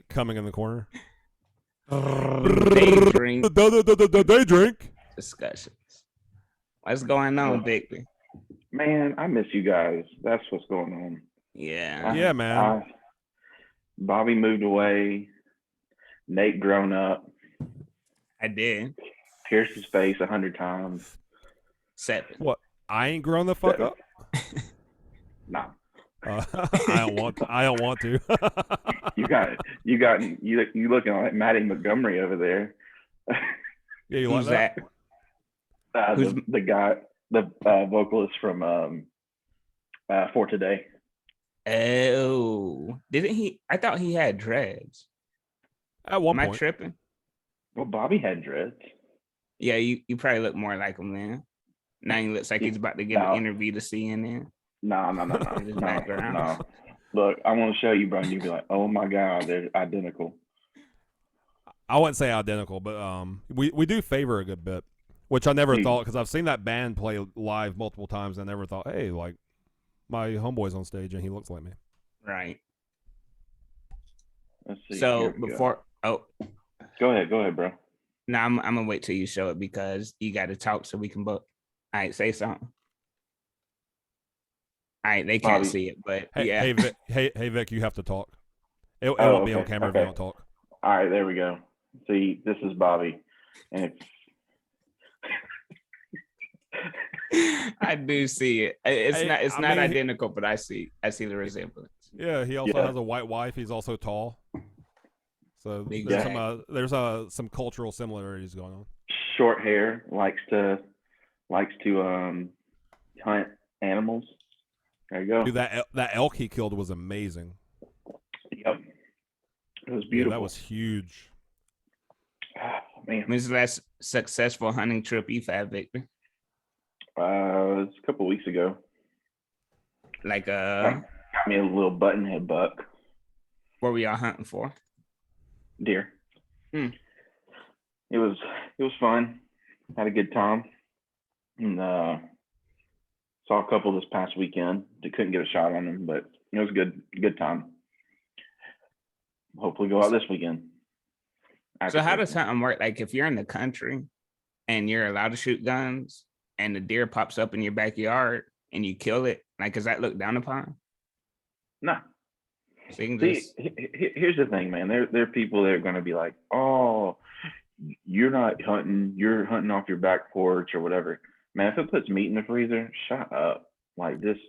coming in the corner. Day drink Day drink. discussions. What's going on, Bigby? Man, I miss you guys. That's what's going on. Yeah. Yeah, man. Bobby moved away. Nate grown up. I did. Pierced his face 100 times. 7. What? I ain't grown the fuck up. Nah. I don't want. I don't want to. You looking like Mattie Montgomery over there. Yeah, you Who's like that? The guy, the vocalist from For Today. Oh, didn't he? I thought he had dreads. At one Am point. I tripping? Well, Bobby had dreads. Yeah, you probably look more like him then. Now he looks like he's about to give an interview to CNN. No. Look, I want to show you, bro, and you'd be like, oh my God, they're identical. I wouldn't say identical, but we do favor a good bit, which I never thought, because I've seen that band play live multiple times, and I never thought, hey, like, my homeboy's on stage and he looks like me. Right. Let's see. So before, go ahead, bro. No, I'm gonna wait till you show it because you got to talk so we can book. All right, say something. All right, they can't see it, but hey, yeah. Hey, Vic, you have to talk. It won't be on camera if you don't talk. All right, there we go. See, this is Bobby, and it's. I do see it. It's not identical, but I see the resemblance. Yeah, he also has a white wife. He's also tall. So there's some cultural similarities going on. Short hair, likes to hunt animals. There you go. Dude, that elk he killed was amazing. Yep. It was beautiful. Yeah, that was huge. Oh, man. When's the last successful hunting trip you've had, Victor? It's a couple weeks ago. Like got me a little buttonhead buck. What were y'all hunting for? Deer. It was fun. Had a good time. And saw a couple this past weekend. They couldn't get a shot on them, but it was a good time. Hopefully go out this weekend. So how does hunting work? Like if you're in the country and you're allowed to shoot guns and the deer pops up in your backyard and you kill it, like does that look down upon? No. So you can here's the thing, man. There are people that are going to be like, oh, you're not hunting. You're hunting off your back porch or whatever. Man, if it puts meat in the freezer, shut up. Like just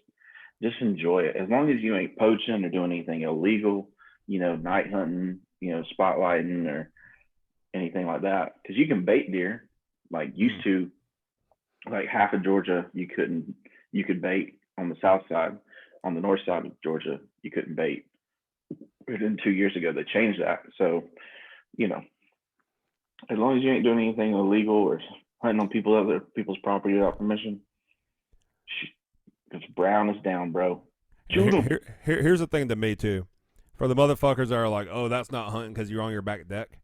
enjoy it. As long as you ain't poaching or doing anything illegal, night hunting, spotlighting or anything like that. Because you can bait deer. Like used to, like half of Georgia, you could bait on the south side. On the north side of Georgia, you couldn't bait. Within 2 years ago, they changed that. So, as long as you ain't doing anything illegal or hunting on other people's property without permission, because brown is down, bro. Here's the thing to me too, for the motherfuckers that are like, oh, that's not hunting because you're on your back deck.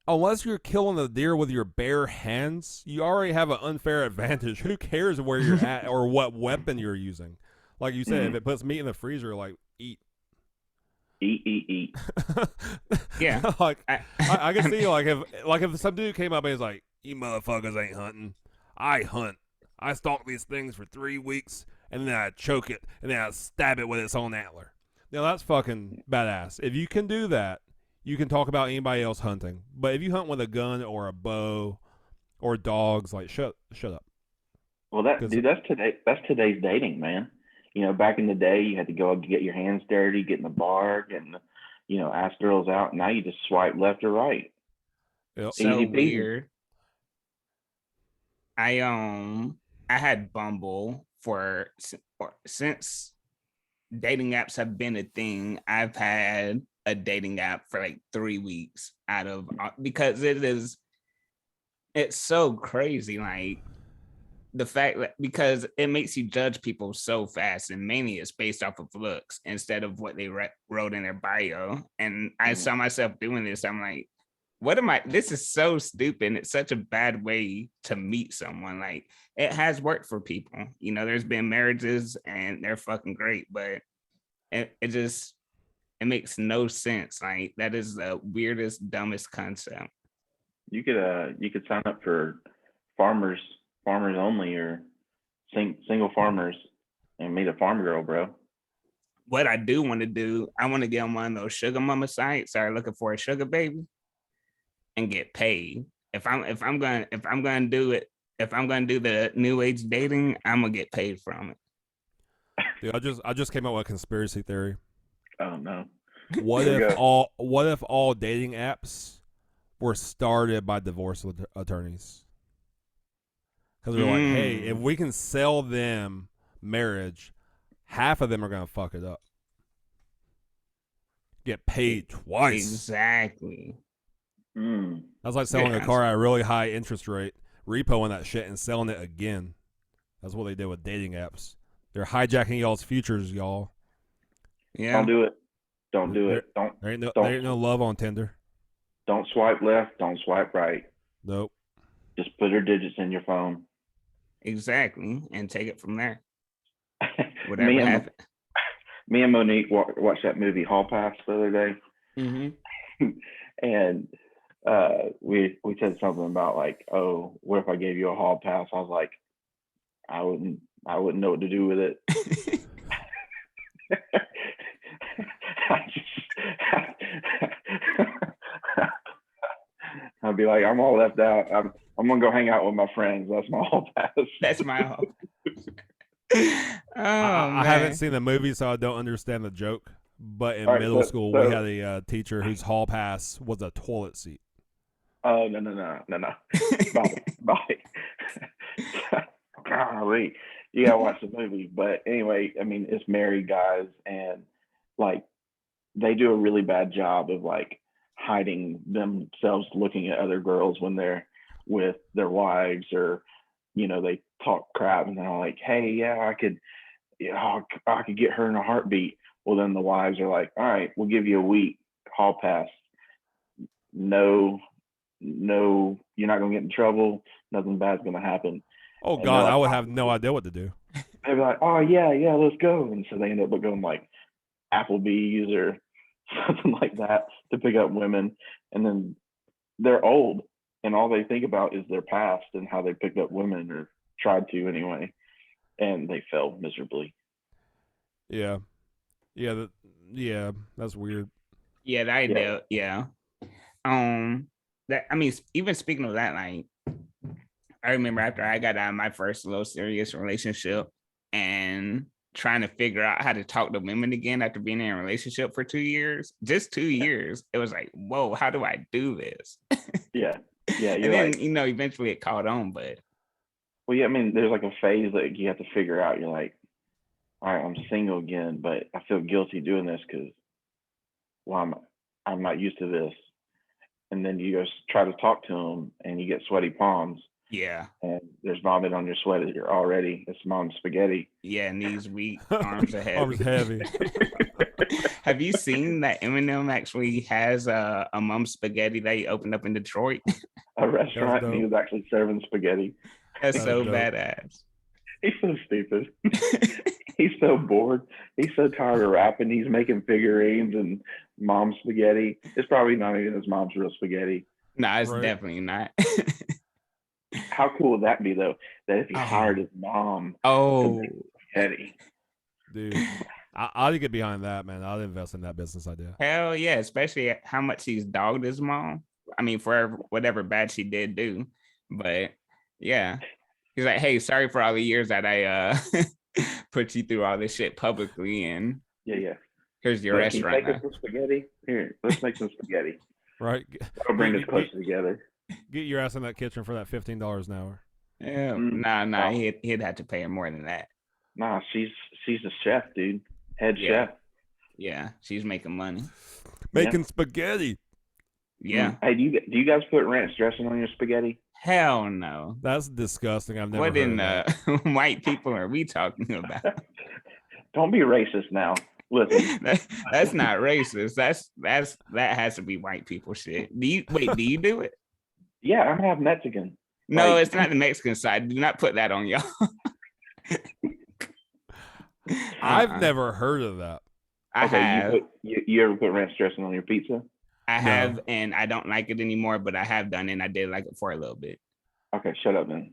Unless you're killing the deer with your bare hands, you already have an unfair advantage. Who cares where you're at or what weapon you're using? Like you said, if it puts meat in the freezer, like eat. Eat. Yeah. Like I can see if some dude came up and was like, you motherfuckers ain't hunting. I hunt. I stalk these things for 3 weeks and then I choke it and then I stab it with its own antler. Now that's fucking badass. If you can do that, you can talk about anybody else hunting. But if you hunt with a gun or a bow or dogs, like shut up. Well, that's today's dating, man. Back in the day, you had to go get your hands dirty, get in the bar, and ask girls out. Now you just swipe left or right. Yep. So weird. I had Bumble since dating apps have been a thing. I've had a dating app for like 3 weeks because it's so crazy. Like the fact that because it makes you judge people so fast, and mainly it's based off of looks instead of what they wrote in their bio. And I saw myself doing this. I'm like, what am I? This is so stupid. It's such a bad way to meet someone. Like it has worked for people. There's been marriages and they're fucking great, but it just It makes no sense. Like that is the weirdest, dumbest concept. You could sign up for farmers only, or single farmers, and meet a farm girl, bro. What I do want to do, I want to get on one of those sugar mama sites, start looking for a sugar baby, and get paid. If I'm gonna do it, if I'm gonna do the new age dating, I'm gonna get paid from it. Dude, I just came up with a conspiracy theory. Oh no. What Here we if go. all dating apps were started by divorce attorneys? Because they're like, hey, if we can sell them marriage, half of them are gonna fuck it up. Get paid twice. Exactly. That's like selling a car at a really high interest rate, repoing that shit and selling it again. That's what they did with dating apps. They're hijacking y'all's futures, y'all. Yeah. Don't do it. Don't do it. There ain't no love on Tinder. Don't swipe left. Don't swipe right. Nope. Just put her digits in your phone. Exactly, and take it from there. me, and, me and Monique watched that movie Hall Pass the other day, and we said something about like, oh, what if I gave you a hall pass? I was like, I wouldn't know what to do with it. I'd be like, I'm all left out. I'm gonna go hang out with my friends. That's my hall pass. That's my hall. I haven't seen the movie, so I don't understand the joke. But in middle school, we had a teacher whose hall pass was a toilet seat. Oh no. Bye. Golly, you gotta watch the movie. But anyway, I mean, it's married guys, and like they do a really bad job of like hiding themselves looking at other girls when they're with their wives, or they talk crap and they're like, hey, yeah, I could get her in a heartbeat. Well, then the wives are like, all right, we'll give you a week hall pass. No, you're not gonna get in trouble. Nothing bad's gonna happen. Oh God, I would have no idea what to do. They'd be like, oh yeah, let's go. And so they end up going like Applebee's or something like that to pick up women. And then they're old and all they think about is their past and how they picked up women, or tried to anyway. And they fell miserably. Yeah. That's weird. Yeah, that idea. Yeah. That, I mean, even speaking of that, like, I remember after I got out of my first little serious relationship and trying to figure out how to talk to women again after being in a relationship for 2 years, just 2 years, it was like, whoa, how do I do this? Yeah. And then, eventually it caught on, but. Well, yeah, I mean, there's like a phase that you have to figure out. You're like, all right, I'm single again, but I feel guilty doing this because, I'm not used to this. And then you go try to talk to them and you get sweaty palms. Yeah. And there's vomit on your sweater. You're already, it's mom's spaghetti. Yeah, knees weak, arms are heavy. Arms heavy. Have you seen that Eminem actually has a mom spaghetti that he opened up in Detroit? A restaurant, and he was actually serving spaghetti. That's so badass. He's so stupid. He's so bored. He's so tired of rapping. He's making figurines and mom's spaghetti. It's probably not even his mom's real spaghetti. No, it's definitely not. How cool would that be, though? That if he hired his mom to make spaghetti. Dude, I'd get behind that, man. I'd invest in that business idea. Hell yeah, especially how much he's dogged his mom. I mean, for whatever bad she did do. But yeah, he's like, hey, sorry for all the years that I put you through all this shit publicly, and here's your restaurant. Can you make us some spaghetti? Here, let's make some spaghetti. Right. That'll bring us closer together. Get your ass in that kitchen for that $15 an hour. Yeah, nah. He'd have to pay her more than that. Nah, she's a chef, dude. Head chef. Yeah, she's making money. Making spaghetti. Yeah. Hey, do you guys put ranch dressing on your spaghetti? Hell no. That's disgusting. I've never heard in white people are we talking about? Don't be racist now. Listen. That's not racist. That has to be white people shit. Do you do it? Yeah, I'm half Mexican. No, it's not the Mexican side. Do not put that on y'all. I've never heard of that. I Okay, have. you ever put ranch dressing on your pizza? I No. have, and I don't like it anymore, but I have done it, and I did like it for a little bit. Okay, shut up then.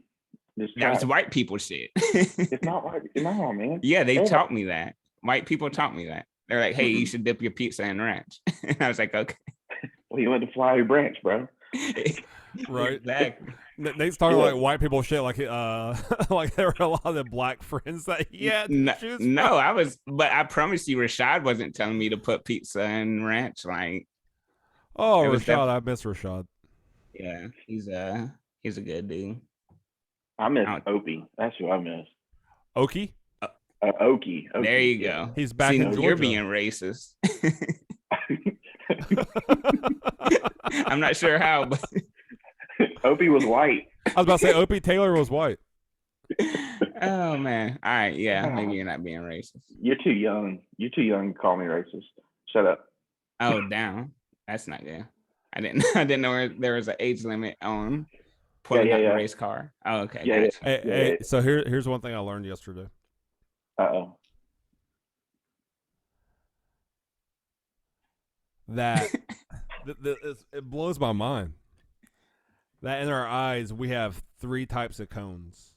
Just That try was it. white people shit. It's not right. No, man. Yeah, they Everybody- taught me that. White people taught me that. They're like, hey, you Mm-mm. should dip your pizza in ranch. And I was like, okay. Well, you went to Flowery Branch, bro. Right. Exactly. Nate's talking Yeah. like white people shit, like like there were a lot of black friends that he had to No, choose no, from. I was, but I promise you, Rashad wasn't telling me to put pizza in ranch. Like, Oh, it was Rashad, I miss Rashad. yeah, he's a good dude. I miss Oh. Opie. That's who I miss. Okie, Okie. There you yeah. go. he's back See, in you're Georgia. being racist. I'm not sure how, but Opie was white. I was about to say Opie Taylor was white. oh man. All right, yeah, maybe you're not being racist. You're too young. You're too young to call me racist. Shut up. Oh, down. That's not good. I didn't know there was an age limit on pulling out the race car. Oh, okay. Yeah, Gotcha. Hey, so here's one thing I learned yesterday. Uh-oh. That it blows my mind that in our eyes we have 3 types of cones.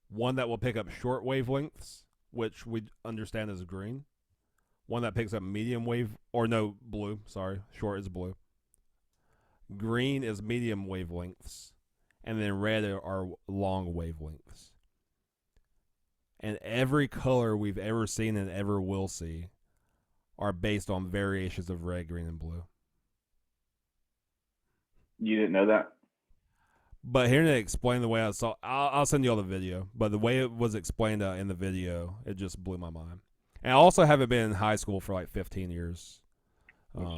One that will pick up short wavelengths, which we understand as green. One that picks up medium wave, or no, blue. Sorry, short is blue. Green is medium wavelengths, and then red are long wavelengths. And every color we've ever seen and ever will see are based on variations of red, green, and blue. You didn't know that? But hearing it explained the way I saw, I'll send you all the video. But the way it was explained in the video, it just blew my mind. And I also haven't been in high school for like 15 years.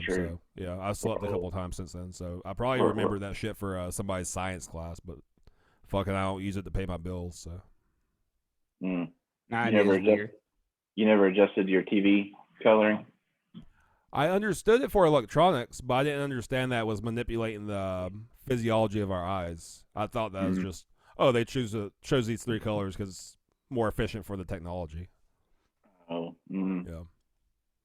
So yeah, I've slept a couple of times since then. So I probably remember that shit for somebody's science class, but fucking I don't use it to pay my bills. So Nah, it is weird. You never adjusted your TV coloring? I understood it for electronics, but I didn't understand that it was manipulating the physiology of our eyes. I thought that was just, they chose these 3 colors because it's more efficient for the technology. Oh, yeah.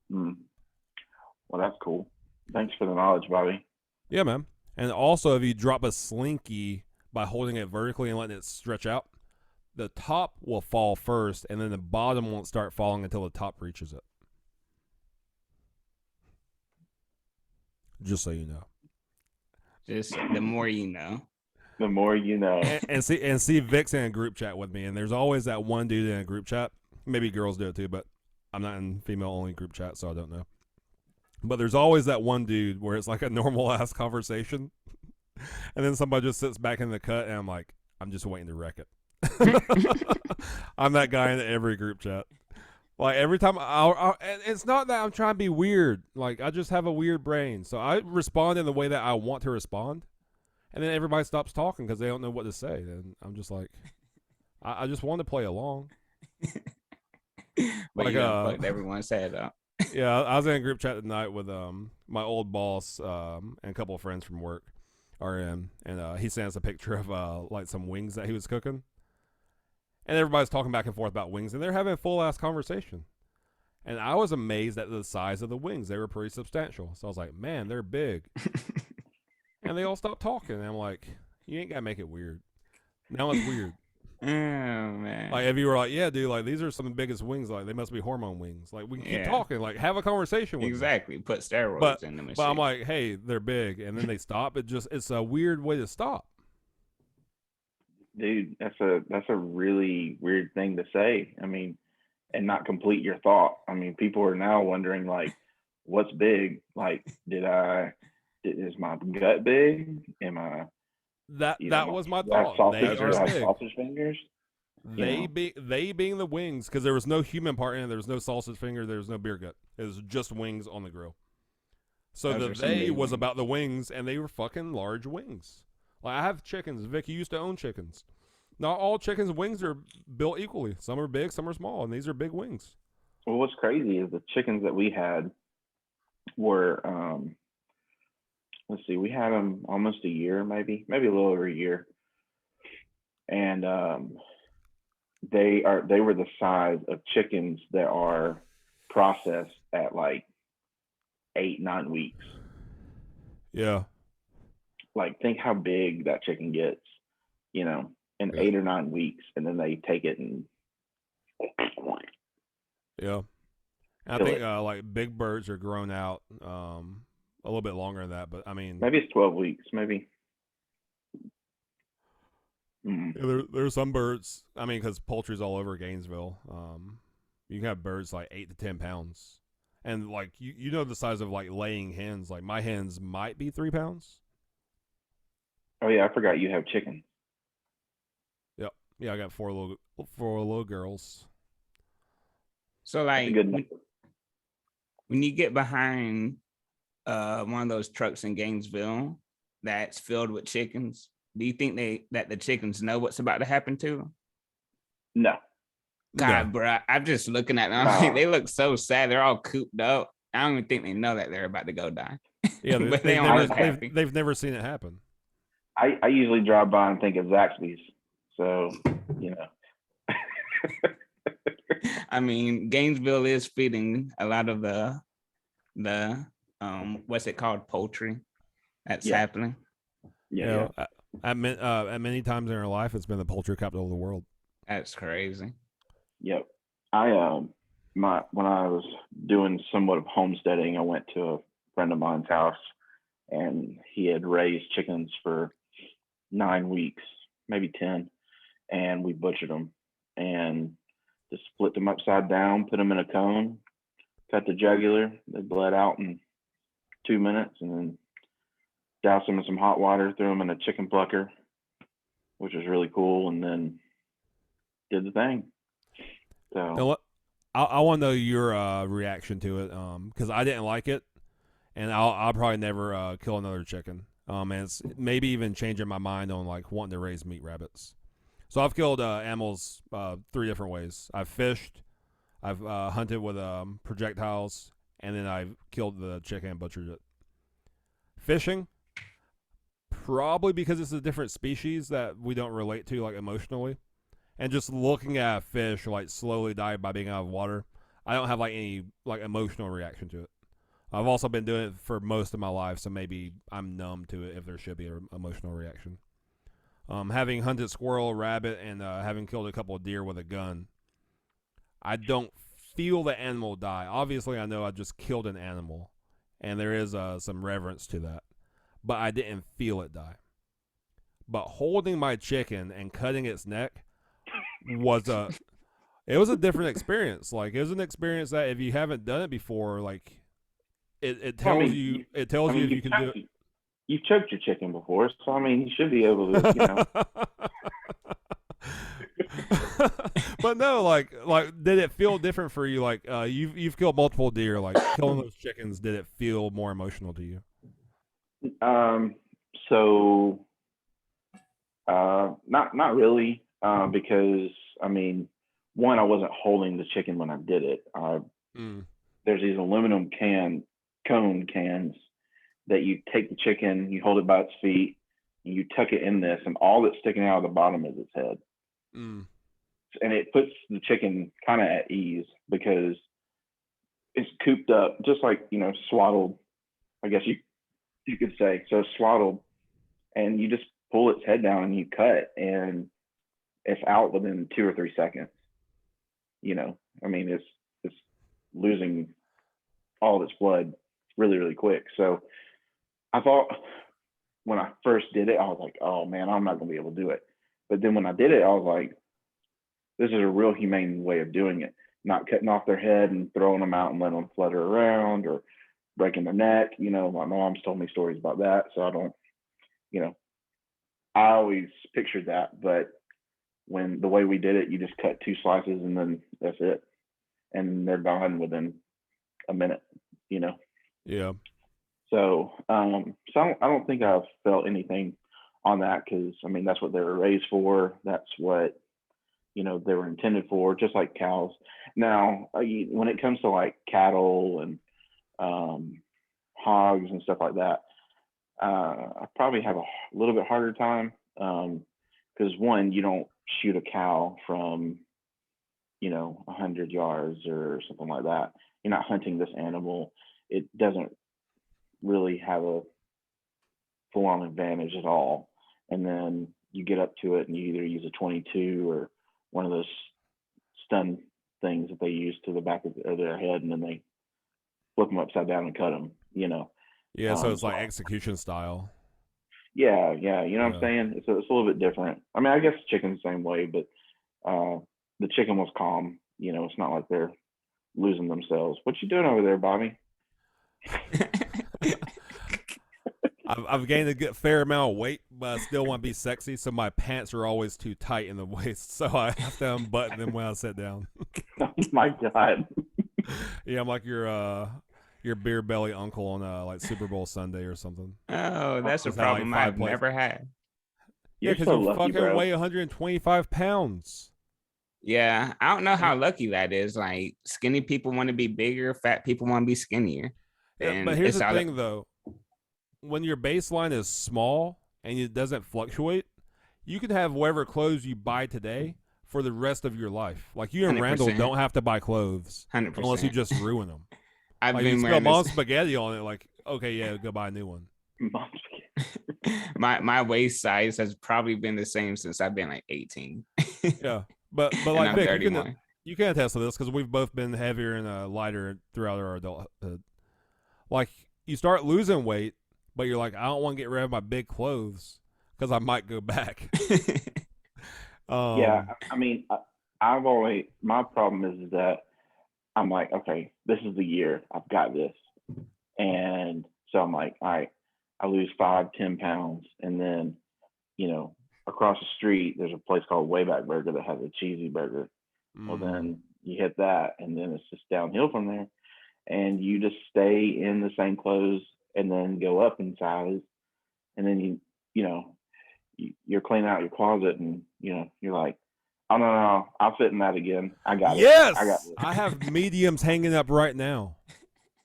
Well, that's cool. Thanks for the knowledge, Bobby. Yeah, man. And also, if you drop a slinky by holding it vertically and letting it stretch out, the top will fall first, and then the bottom won't start falling until the top reaches it. Just so you know. Just the more you know. The more you know. And see Vic's in a group chat with me, and there's always that one dude in a group chat. Maybe girls do it too, but I'm not in female-only group chat, so I don't know. But there's always that one dude where it's like a normal-ass conversation, and then somebody just sits back in the cut, and I'm like, I'm just waiting to wreck it. I'm that guy in every group chat. Like, every time, and it's not that I'm trying to be weird. Like, I just have a weird brain. So I respond in the way that I want to respond, and then everybody stops talking because they don't know what to say. And I'm just like, I just want to play along. But like, you fucked everyone's head up. Yeah, I was in a group chat tonight with my old boss and a couple of friends from work are in, and he sent us a picture of like some wings that he was cooking. And everybody's talking back and forth about wings, and they're having a full-ass conversation. And I was amazed at the size of the wings. They were pretty substantial. So I was like, man, they're big. And they all stopped talking. And I'm like, you ain't got to make it weird. Now it's weird. Oh, man. Like, if you were like, yeah, dude, like, these are some of the biggest wings. Like, they must be hormone wings. Like, we can keep talking. Like, have a conversation with Exactly. them. Put steroids in the machine. But I'm like, hey, they're big. And then they stop. It's a weird way to stop. Dude, that's a really weird thing to say. I mean, and not complete your thought. I mean, people are now wondering, like, what's big? Like, is my gut big? Am I? That was my thought. Sausage fingers. They being the wings, because there was no human part in it. There was no sausage finger. There was no beer gut. It was just wings on the grill. So the they was about the wings, and they were fucking large wings. Like, I have chickens. Vicky used to own chickens. Not all chickens' wings are built equally. Some are big, some are small, and these are big wings. Well, what's crazy is the chickens that we had were, let's see, we had them almost a year, maybe a little over a year, and they were the size of chickens that are processed at like 8-9 weeks. Yeah. Like, think how big that chicken gets, in Yeah. 8 or 9 weeks, and then they take it and Yeah. And I kill think it. like big birds are grown out a little bit longer than that, but I mean, Maybe it's 12 weeks, maybe. Mm. yeah, there's some birds. I mean, because poultry's all over Gainesville. You can have birds like 8 to 10 pounds, and like you know the size of like laying hens. Like my hens might be 3 pounds. Oh yeah, I forgot you have chickens. Yep. Yeah, I got four little girls. So That's a like good number. when you get behind one of those trucks in Gainesville that's filled with chickens, do you think that the chickens know what's about to happen to them? No. God, No. bro, I'm just looking at them. Nah. They look so sad. They're all cooped up. I don't even think they know that they're about to go die. Yeah, But they've don't never look happy. they've never seen it happen. I usually drive by and think of Zaxby's. So, I mean, Gainesville is feeding a lot of the what's it called, poultry that's Yeah. happening. Yeah. At many times in our life, it's been the poultry capital of the world. That's crazy. Yep. I when I was doing somewhat of homesteading, I went to a friend of mine's house, and he had raised chickens for 9 weeks, maybe 10, and we butchered them and just split them upside down, put them in a cone, cut the jugular. They bled out in 2 minutes, and then doused them in some hot water, threw them in a chicken plucker, which was really cool, and then did the thing. So Now, I want to know your reaction to it, because I didn't like it, and I'll probably never kill another chicken. And it's maybe even changing my mind on like wanting to raise meat rabbits. So I've killed animals 3 different ways. I've fished, I've hunted with projectiles, and then I've killed the chicken and butchered it. Fishing, probably because it's a different species that we don't relate to like emotionally. And just looking at a fish like slowly die by being out of water, I don't have like any like emotional reaction to it. I've also been doing it for most of my life, so maybe I'm numb to it if there should be an emotional reaction. Having hunted squirrel, rabbit, and having killed a couple of deer with a gun, I don't feel the animal die. Obviously, I know I just killed an animal, and there is some reverence to that, but I didn't feel it die. But holding my chicken and cutting its neck was a different experience. Like, it was an experience that if you haven't done it before, like it tells you if you can do it. You've choked your chicken before, so I mean, you should be able to, But no, like did it feel different for you? Like you've killed multiple deer. Like killing those chickens, did it feel more emotional to you? So not really, because I mean, one, I wasn't holding the chicken when I did it. There's these aluminum cone cans that you take the chicken, you hold it by its feet, and you tuck it in this, and all that's sticking out of the bottom is its head. And it puts the chicken kind of at ease because it's cooped up, just like, swaddled, I guess you could say. So swaddled, and you just pull its head down and you cut, and it's out within 2 or 3 seconds. I mean, it's losing all of its blood really, really quick. So I thought when I first did it, I was like, oh man, I'm not gonna be able to do it. But then when I did it, I was like, this is a real humane way of doing it. Not cutting off their head and throwing them out and letting them flutter around or breaking their neck. My mom's told me stories about that. So I don't, I always pictured that. But when the way we did it, you just cut 2 slices and then that's it. And they're gone within a minute, Yeah. So, I don't think I've felt anything on that because, I mean, that's what they were raised for. That's what, they were intended for, just like cows. Now, when it comes to like cattle and hogs and stuff like that, I probably have a little bit harder time because one, you don't shoot a cow from, 100 yards or something like that. you're not hunting this animal. It doesn't really have a full on advantage at all. And then you get up to it and you either use a 22 or one of those stun things that they use to the back of their head, and then they flip them upside down and cut them, you know. Yeah, so it's like execution style. Yeah, you know what I'm saying? It's a little bit different. I mean, I guess chicken's the same way, but the chicken was calm. You know, it's not like they're losing themselves. What you doing over there, Bobby? I've gained a good fair amount of weight, but I still want to be sexy, so my pants are always too tight in the waist, so I have to unbutton them when I sit down. Oh my God. Yeah, I'm like your beer belly uncle on like Super Bowl Sunday or something. Oh, that's a Is that like problem 5 I've plays? never had. Yeah, because so you lucky, fucking bro. weigh 125 pounds. Yeah, I don't know how lucky that is. Like skinny people want to be bigger, fat people want to be skinnier. Yeah, And but here's it's the all- thing, though. When your baseline is small and it doesn't fluctuate, you can have whatever clothes you buy today for the rest of your life. Like you and Randall 100%. don't have to buy clothes 100%. unless you just ruin them. I've Like you been spill wearing mom this. spaghetti on it, like okay, yeah, go buy a new one. my waist size has probably been the same since I've been like 18. Yeah, but And like I'm Vic, 31. you can attest to this because we've both been heavier and lighter throughout our adulthood. Like you start losing weight, but you're like, I don't want to get rid of my big clothes because I might go back. Yeah, I mean, I've always, my problem is that I'm like, okay, this is the year. I've got this. And so I'm like, all right, I lose 5-10 pounds. And then, you know, across the street, there's a place called Wayback Burger that has a cheesy burger. Well, then you hit that, and then it's just downhill from there. And you just stay in the same clothes and then go up in size. And then you're cleaning out your closet, and you're like, oh no, I'll fit in that again. I got it. I got Yes, it. I have mediums hanging up right now.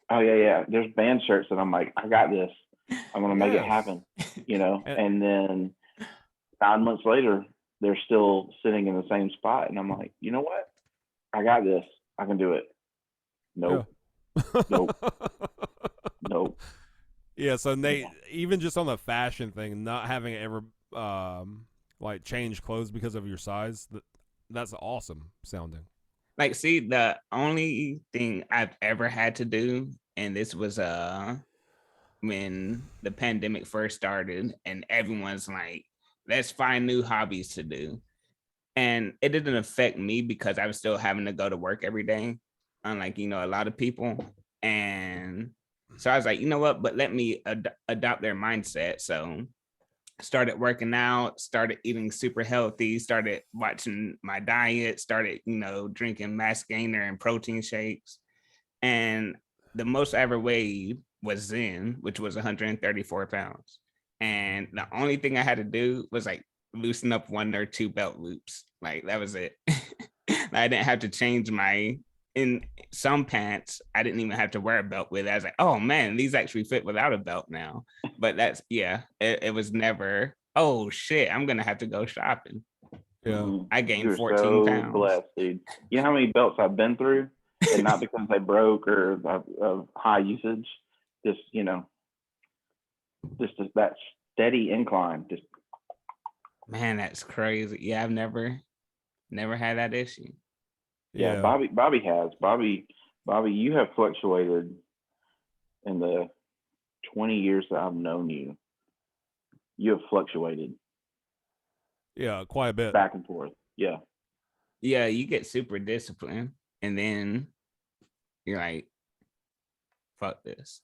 Oh yeah. There's band shirts that I'm like, I got this. I'm gonna make it Yes. happen. And then 9 months later, they're still sitting in the same spot, and I'm like, you know what? I got this. I can do it. Nope. Nope. Yeah, so Nate, even just on the fashion thing, not having it ever like change clothes because of your size, that's awesome sounding. Like, see, the only thing I've ever had to do, and this was when the pandemic first started, and everyone's like, let's find new hobbies to do. And it didn't affect me because I was still having to go to work every day, unlike, a lot of people. And so I was like, you know what, but let me adopt their mindset. So started working out, started eating super healthy, started watching my diet, started, drinking mass gainer and protein shakes. And the most I ever weighed was Zen, which was 134 pounds. And the only thing I had to do was like loosen up 1 or 2 belt loops. Like that was it. I didn't have to change in some pants, I didn't even have to wear a belt with it. I was like, oh man, these actually fit without a belt now. But that's, it was never, oh shit, I'm going to have to go shopping. Yeah. I gained You're 14 so pounds. blessed, dude. You know how many belts I've been through, and not because they broke or of high usage, just that steady incline. Just Man, that's crazy. Yeah, I've never had that issue. yeah. Bobby has. Bobby, you have fluctuated in the 20 years that I've known you. You have fluctuated. Yeah, quite a bit. Back and forth. Yeah. Yeah, you get super disciplined, and then you're like, fuck this.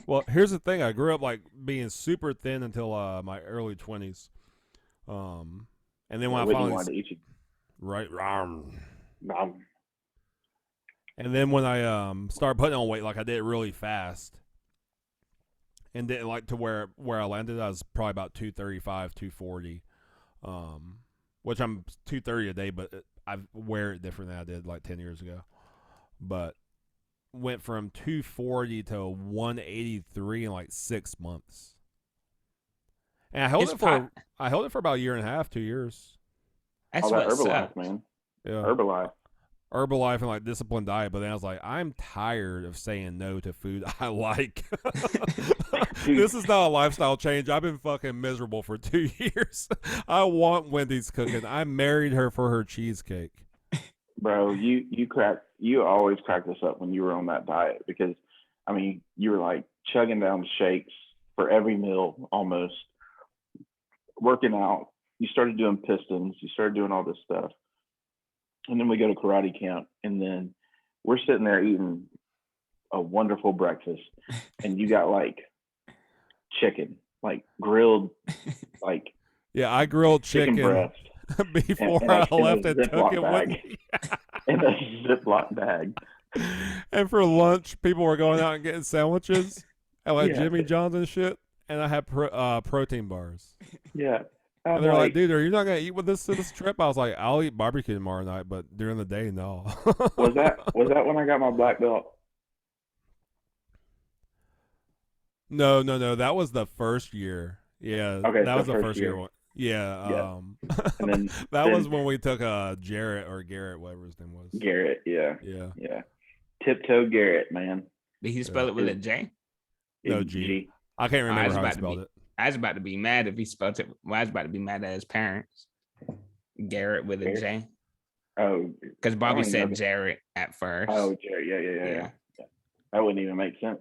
Well, here's the thing. I grew up like being super thin until my early 20s. And then when I finally wanted to eat you. right, and then when I started putting on weight, like I did it really fast, and didn't like to where I landed. I was probably about 235, 240, which I'm 230 a day, but I wear it different than I did like 10 years ago. But went from 240 to 183 in like 6 months. And I held it for about a year and a half, 2 years. That's All that what Herbalife, sucks. man. Yeah. Herbalife. Herbalife and like disciplined diet, but then I was like, I'm tired of saying no to food I like. This is not a lifestyle change. I've been fucking miserable for 2 years. I want Wendy's cooking. I married her for her cheesecake. Bro, you always cracked us up when you were on that diet because, I mean, you were like chugging down shakes for every meal almost, working out. You started doing pistons. You started doing all this stuff. And then we go to karate camp, and then we're sitting there eating a wonderful breakfast, and you got like chicken, like grilled, like I grilled chicken breast before and I left and took Ziploc it bag. with me. in a Ziploc bag. And for lunch, people were going out and getting sandwiches at like Yeah. Jimmy John's and shit. And I had protein bars. Yeah. And they're like, dude, are you not gonna eat with this trip? I was like, I'll eat barbecue tomorrow night, but during the day, no. was that when I got my black belt? No. That was the first year. Yeah. Okay, that so was the first first year. year one. Yeah. And then that was when we took Jarrett or Garrett, whatever his name was. Garrett. Yeah. Yeah. Tiptoe Garrett, man. Did he spell it with a J? No, G. I can't remember how he spelled it. I was about to be mad if he spelled it. Well, I was about to be mad at his parents. Garrett with a J. Oh, because Bobby said Jarrett at first. Oh, Jarrett. Yeah. That wouldn't even make sense.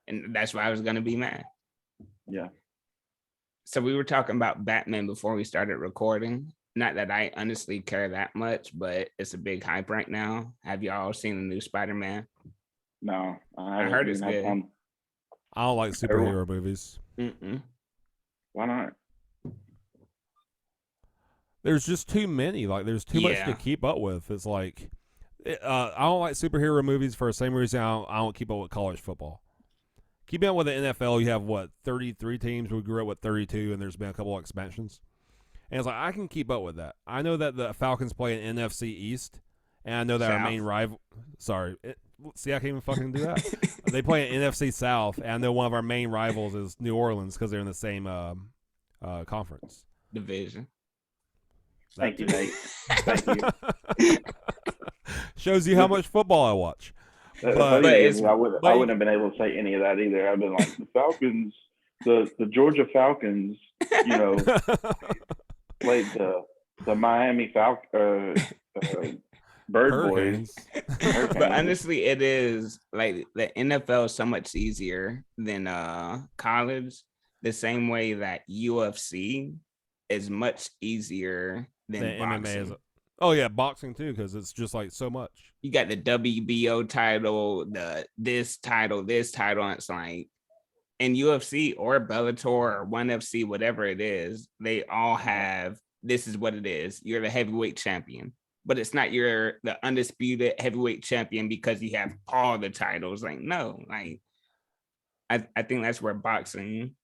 And that's why I was gonna be mad. Yeah. So we were talking about Batman before we started recording. Not that I honestly care that much, but it's a big hype right now. Have y'all seen the new Spider-Man? No, I heard it's good. I don't like superhero movies. Why not? There's just too many. Like, there's too much to keep up with. It's like, I don't like superhero movies for the same reason I don't keep up with college football. Keeping up with the NFL, you have, 33 teams? We grew up with 32, and there's been a couple of expansions. And it's like, I can keep up with that. I know that the Falcons play in NFC East, and I know that our main rival... Sorry. See, I can't even fucking do that. They play in NFC South, and I know one of our main rivals is New Orleans because they're in the same conference. Division. Thank you, Nate. Thank you. Shows you how much football I watch. I wouldn't have been able to say any of that either. I've been like, the Falcons, the Georgia Falcons, played the Miami Bird Hurricanes. Boys. But honestly, it is like the NFL is so much easier than college, the same way that UFC is much easiir than boxing. MMA boxing too, because it's just like so much. You got the WBO title, this title, and it's like in UFC or Bellator or ONE FC, whatever it is, they all have, this is what it is. You're the heavyweight champion, but it's not you're the undisputed heavyweight champion because you have all the titles. Like, no, like I think that's where boxing,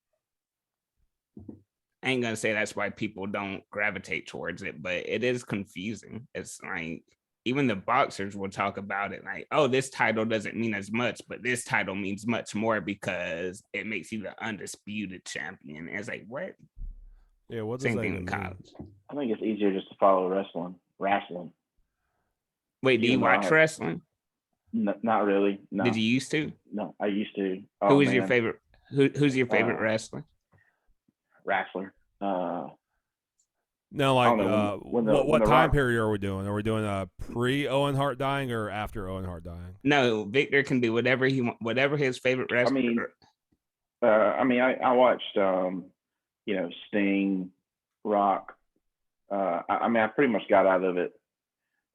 I ain't gonna say that's why people don't gravitate towards it, but it is confusing. It's like even the boxers will talk about it like, oh, this title doesn't mean as much, but this title means much more because it makes you the undisputed champion. And it's like, what? Yeah, what's same thing in college? I think it's easier just to follow wrestling. Wait, do you watch wrestling? No, not really. No. Did you used to? No, I used to. Who is your favorite? Who's your favorite wrestler? Wrestler. No, like what time period are we doing? Are we doing pre Owen Hart dying or after Owen Hart dying? No, Victor can do whatever he wants, whatever his favorite wrestler. I watched Sting, Rock. I pretty much got out of it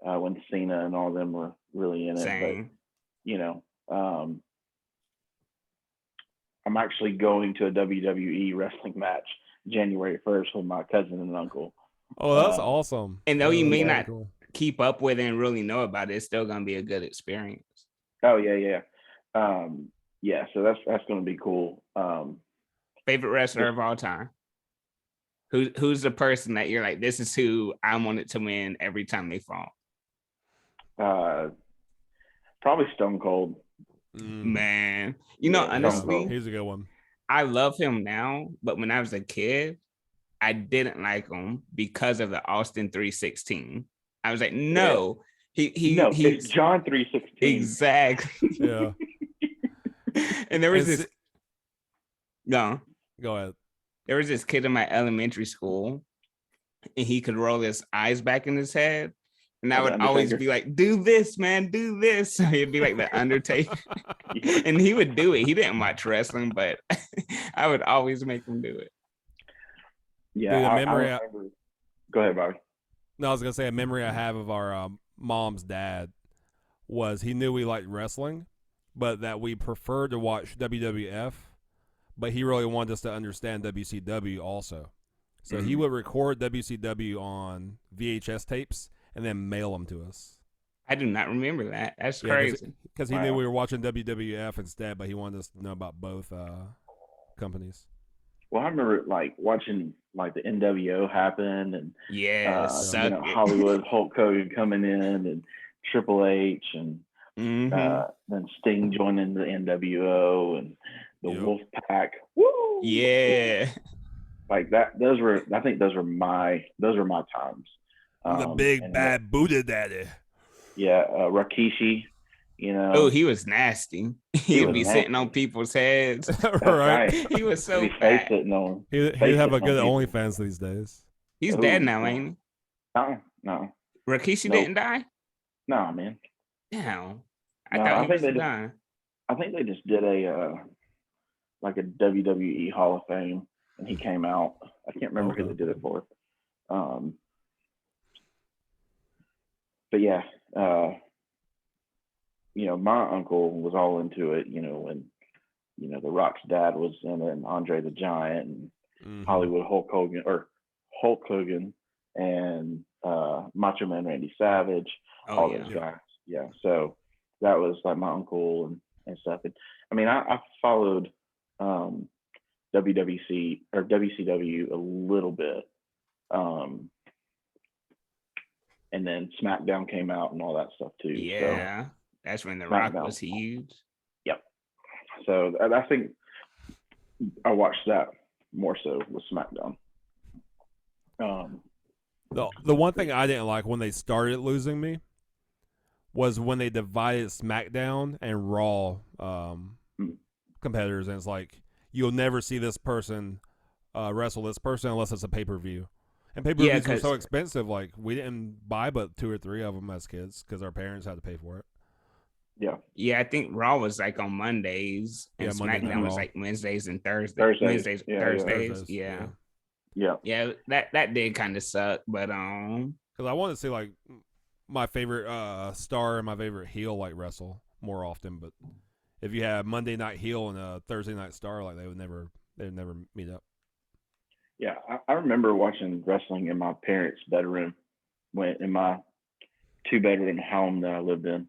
when Cena and all of them were really in it. Same. But I'm actually going to a WWE wrestling match January 1st with my cousin and uncle. Oh, that's awesome. And though you may not keep up with it and really know about it, it's still going to be a good experience. Oh, yeah. So that's going to be cool. Favorite wrestler of all time? Who's the person that you're like, this is who I wanted to win every time they fall? Probably Stone Cold. Man, honestly, he's a good one. I love him now, but when I was a kid, I didn't like him because of the Austin 316. I was like, no, It's he's John 3:16. exactly. Yeah. And there was And this no, Go ahead. there was this kid in my elementary school, and he could roll his eyes back in his head. And I Like would the always Undertaker? be like, do this, man, do this. So he'd be like the Undertaker. Yeah. And he would do it. He didn't watch wrestling, but I would always make him do it. Yeah, Dude, a I memory. remember. Go ahead, Bobby. No, I was gonna say a memory I have of our mom's dad was he knew we liked wrestling, but that we preferred to watch WWF, but he really wanted us to understand WCW also. So he would record WCW on VHS tapes and then mail them to us. I do not remember that. That's Yeah, crazy. because he knew we were watching WWF instead, but he wanted us to know about both companies. Well, I remember like watching like the NWO happen, and Yeah, suck it. Hollywood Hulk Hogan coming in, and Triple H, and Mhm. then Sting joining the NWO and the Yep. Wolf Pack. Woo! Yeah. Like that. I think those were my times. The big and bad Buddha daddy. Yeah, Rikishi. You know. Oh, he was nasty. He would was be nasty. sitting on people's heads. Right. He was so He face fat. sitting on. He'd Face have a sitting good on people. OnlyFans these days. He's Ooh, dead now, no. ain't No, he? Rikishi Nope. didn't die? no, man. Damn. I No, thought I he think was they done. I think they just did a like a WWE Hall of Fame, and he came out. I can't remember who Okay. they did it for. But yeah, my uncle was all into it. When The Rock's dad was in it, and Andre the Giant, and Hollywood Hulk Hogan, and Macho Man Randy Savage, all those guys. Yeah, so that was like my uncle and stuff. And I mean, I followed WWC or WCW a little bit, and then SmackDown came out and all that stuff too. Yeah, so, that's when The Rock SmackDown. was huge. Yep. So I think I watched that more so with SmackDown. The one thing I didn't like when they started losing me was when they divided SmackDown and Raw competitors, and it's like you'll never see this person wrestle this person unless it's a pay-per-view. And pay-per-views were so expensive, like we didn't buy but 2 or 3 of them as kids because our parents had to pay for it. Yeah, I think Raw was like on Mondays, and SmackDown was like Wednesdays and Thursdays. Thursdays. Yeah. That did kind of suck, but because I want to see like my favorite star and my favorite heel like wrestle more often. But if you have Monday night heel and a Thursday night star, like they'd never meet up. Yeah, I remember watching wrestling in my parents' bedroom, when in my 2-bedroom home that I lived in.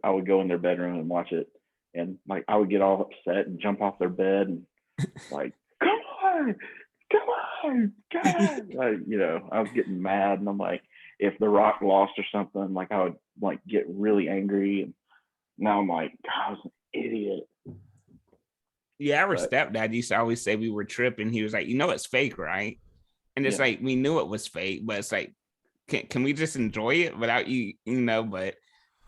I would go in their bedroom and watch it, and like I would get all upset and jump off their bed and like, come on, God. Like, I was getting mad, and I'm like, if The Rock lost or something, like I would like get really angry, and now I'm like, God, I was an idiot. Yeah, our stepdad used to always say we were tripping. He was like, it's fake, right? And it's like, we knew it was fake, but it's like, can we just enjoy it without you, but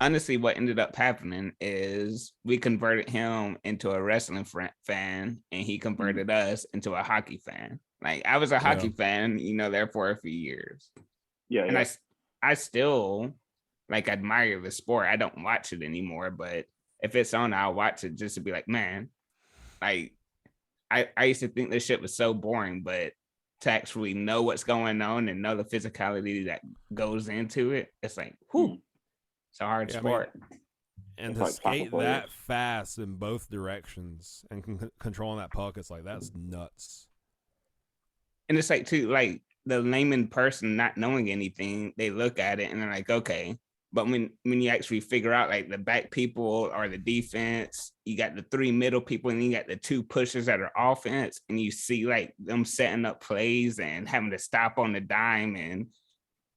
honestly, what ended up happening is we converted him into a wrestling fan, and he converted us into a hockey fan. Like I was a hockey fan, there for a few years. Yeah. And I still like admire the sport. I don't watch it anymore, but if it's on, I'll watch it just to be like, man, like I used to think this shit was so boring, but to actually know what's going on and know the physicality that goes into it, it's like, whew. It's a hard sport. And to skate that fast in both directions and controlling that puck, it's like, that's nuts. And it's like, too, like the layman person not knowing anything, they look at it and they're like, okay. But when you actually figure out like the back people are the defense, you got the 3 middle people, and you got the 2 pushers that are offense, and you see like them setting up plays and having to stop on the dime, and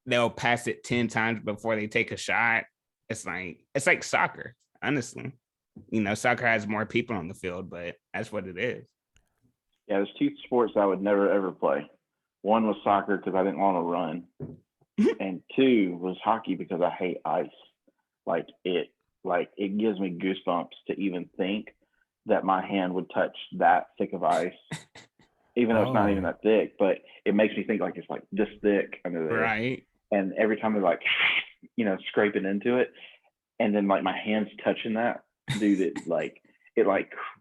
they'll pass it 10 times before they take a shot. It's like soccer, honestly. Soccer has more people on the field, but that's what it is. Yeah, there's 2 sports I would never ever play. One was soccer because I didn't want to run, and 2 was hockey because I hate ice. It gives me goosebumps to even think that my hand would touch that thick of ice, even though it's not even that thick. But it makes me think like it's like this thick under there, Right. and every time they're like, scraping into it, and then like my hands touching that, dude, it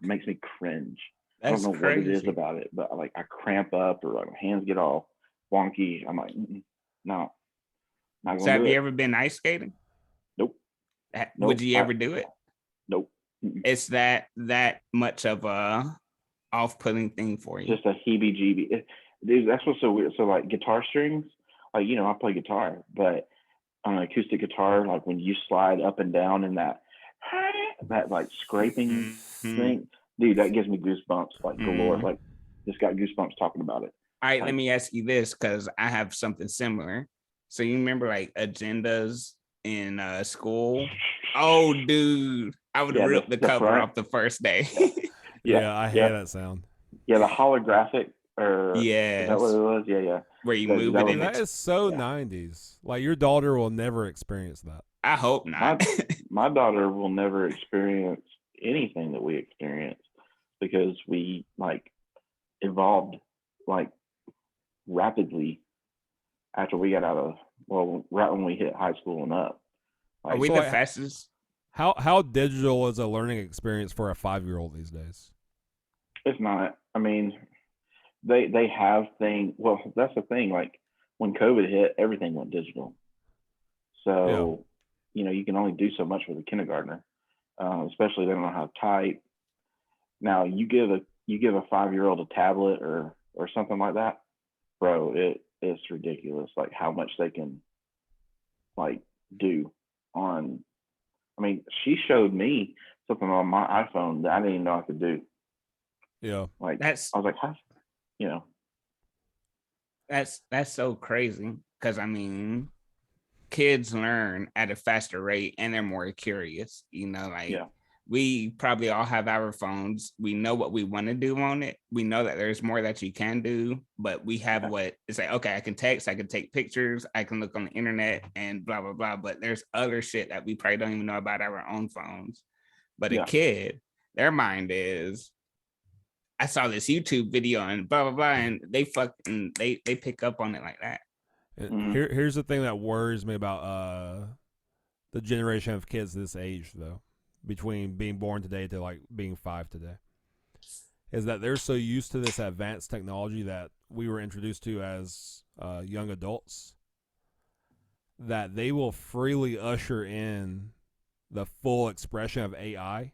makes me cringe. I don't know what it is about it, but like I cramp up or like my hands get all wonky. I'm like, no, not So gonna have do you it. ever been ice skating? Nope. Would you ever do it? Nope. It's that much of a off-putting thing for you. Just a heebie-jeebie. Dude, that's what's so weird. So like guitar strings, like, I play guitar, but on an acoustic guitar, like when you slide up and down in that like scraping thing, dude, that gives me goosebumps like galore. Like just got goosebumps talking about it. All right, let me ask you this, because I have something similar. So you remember like agendas in school? Oh, dude, I would rip the cover off the first day. Yeah, I hate that sound. Yeah, the holographic, or is that what it was? Yeah. Where you move it. That is so 90s. Like your daughter will never experience that. I hope not. My daughter will never experience anything that we experienced because we like evolved like rapidly after we got out of right when we hit high school and up. Are we the fastest? How digital is a learning experience for a 5-year-old these days? It's not. I mean, they have things. Well, that's the thing. Like when COVID hit, everything went digital. So, you can only do so much with a kindergartner, especially they don't know how to type. Now you give a 5-year-old a tablet or something like that, bro. It's ridiculous. Like how much they can like do on. I mean, she showed me something on my iPhone that I didn't even know I could do. Yeah, like I was like, how, That's so crazy because I mean, kids learn at a faster rate and they're more curious. We probably all have our phones. We know what we want to do on it. We know that there's more that you can do, but we have what it's like, okay, I can text, I can take pictures, I can look on the internet and blah, blah, blah. But there's other shit that we probably don't even know about our own phones. But a kid, their mind is, I saw this YouTube video and blah, blah, blah. And they pick up on it like that. Here's the thing that worries me about the generation of kids this age, though, between being born today to like being 5 today, is that they're so used to this advanced technology that we were introduced to as young adults that they will freely usher in the full expression of AI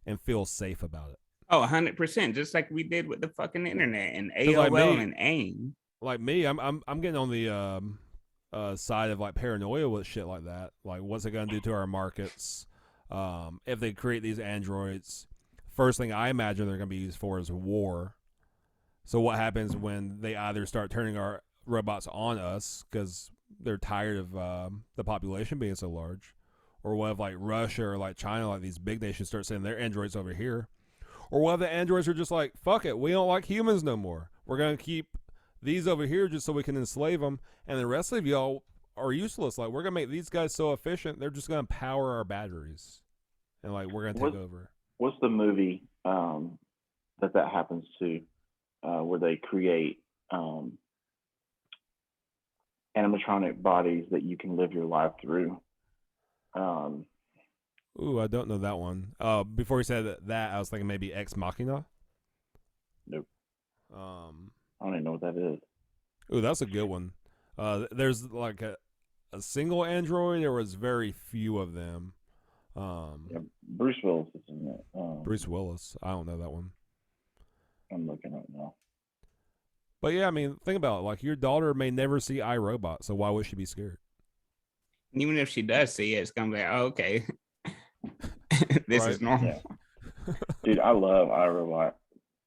and feel safe about it. Oh, 100%, just like we did with the fucking internet and AOL and AIM. Like me, I'm getting on the side of like paranoia with shit like that. Like, what's it gonna do to our markets? If they create these androids, first thing I imagine they're gonna be used for is war. So what happens when they either start turning our robots on us because they're tired of the population being so large, or what if like Russia or like China, like these big nations, start sending their androids over here, or what if the androids are just like, fuck it, we don't like humans no more. We're gonna keep these over here just so we can enslave them, and the rest of y'all are useless. Like, we're gonna make these guys so efficient, they're just gonna power our batteries, and like we're gonna take over. What's the movie that happens to, where they create animatronic bodies that you can live your life through? Ooh, I don't know that one. Before you said that, I was thinking maybe Ex Machina. Nope. I don't even know what that is. Ooh, that's a good one. There's like a single android. There was very few of them. Bruce Willis is in it. Bruce Willis. I don't know that one. I'm looking up now. But yeah, I mean, think about it. Like, your daughter may never see iRobot, so why would she be scared? Even if she does see it, it's gonna be like, oh, okay, this is normal. Yeah. Dude, I love iRobot.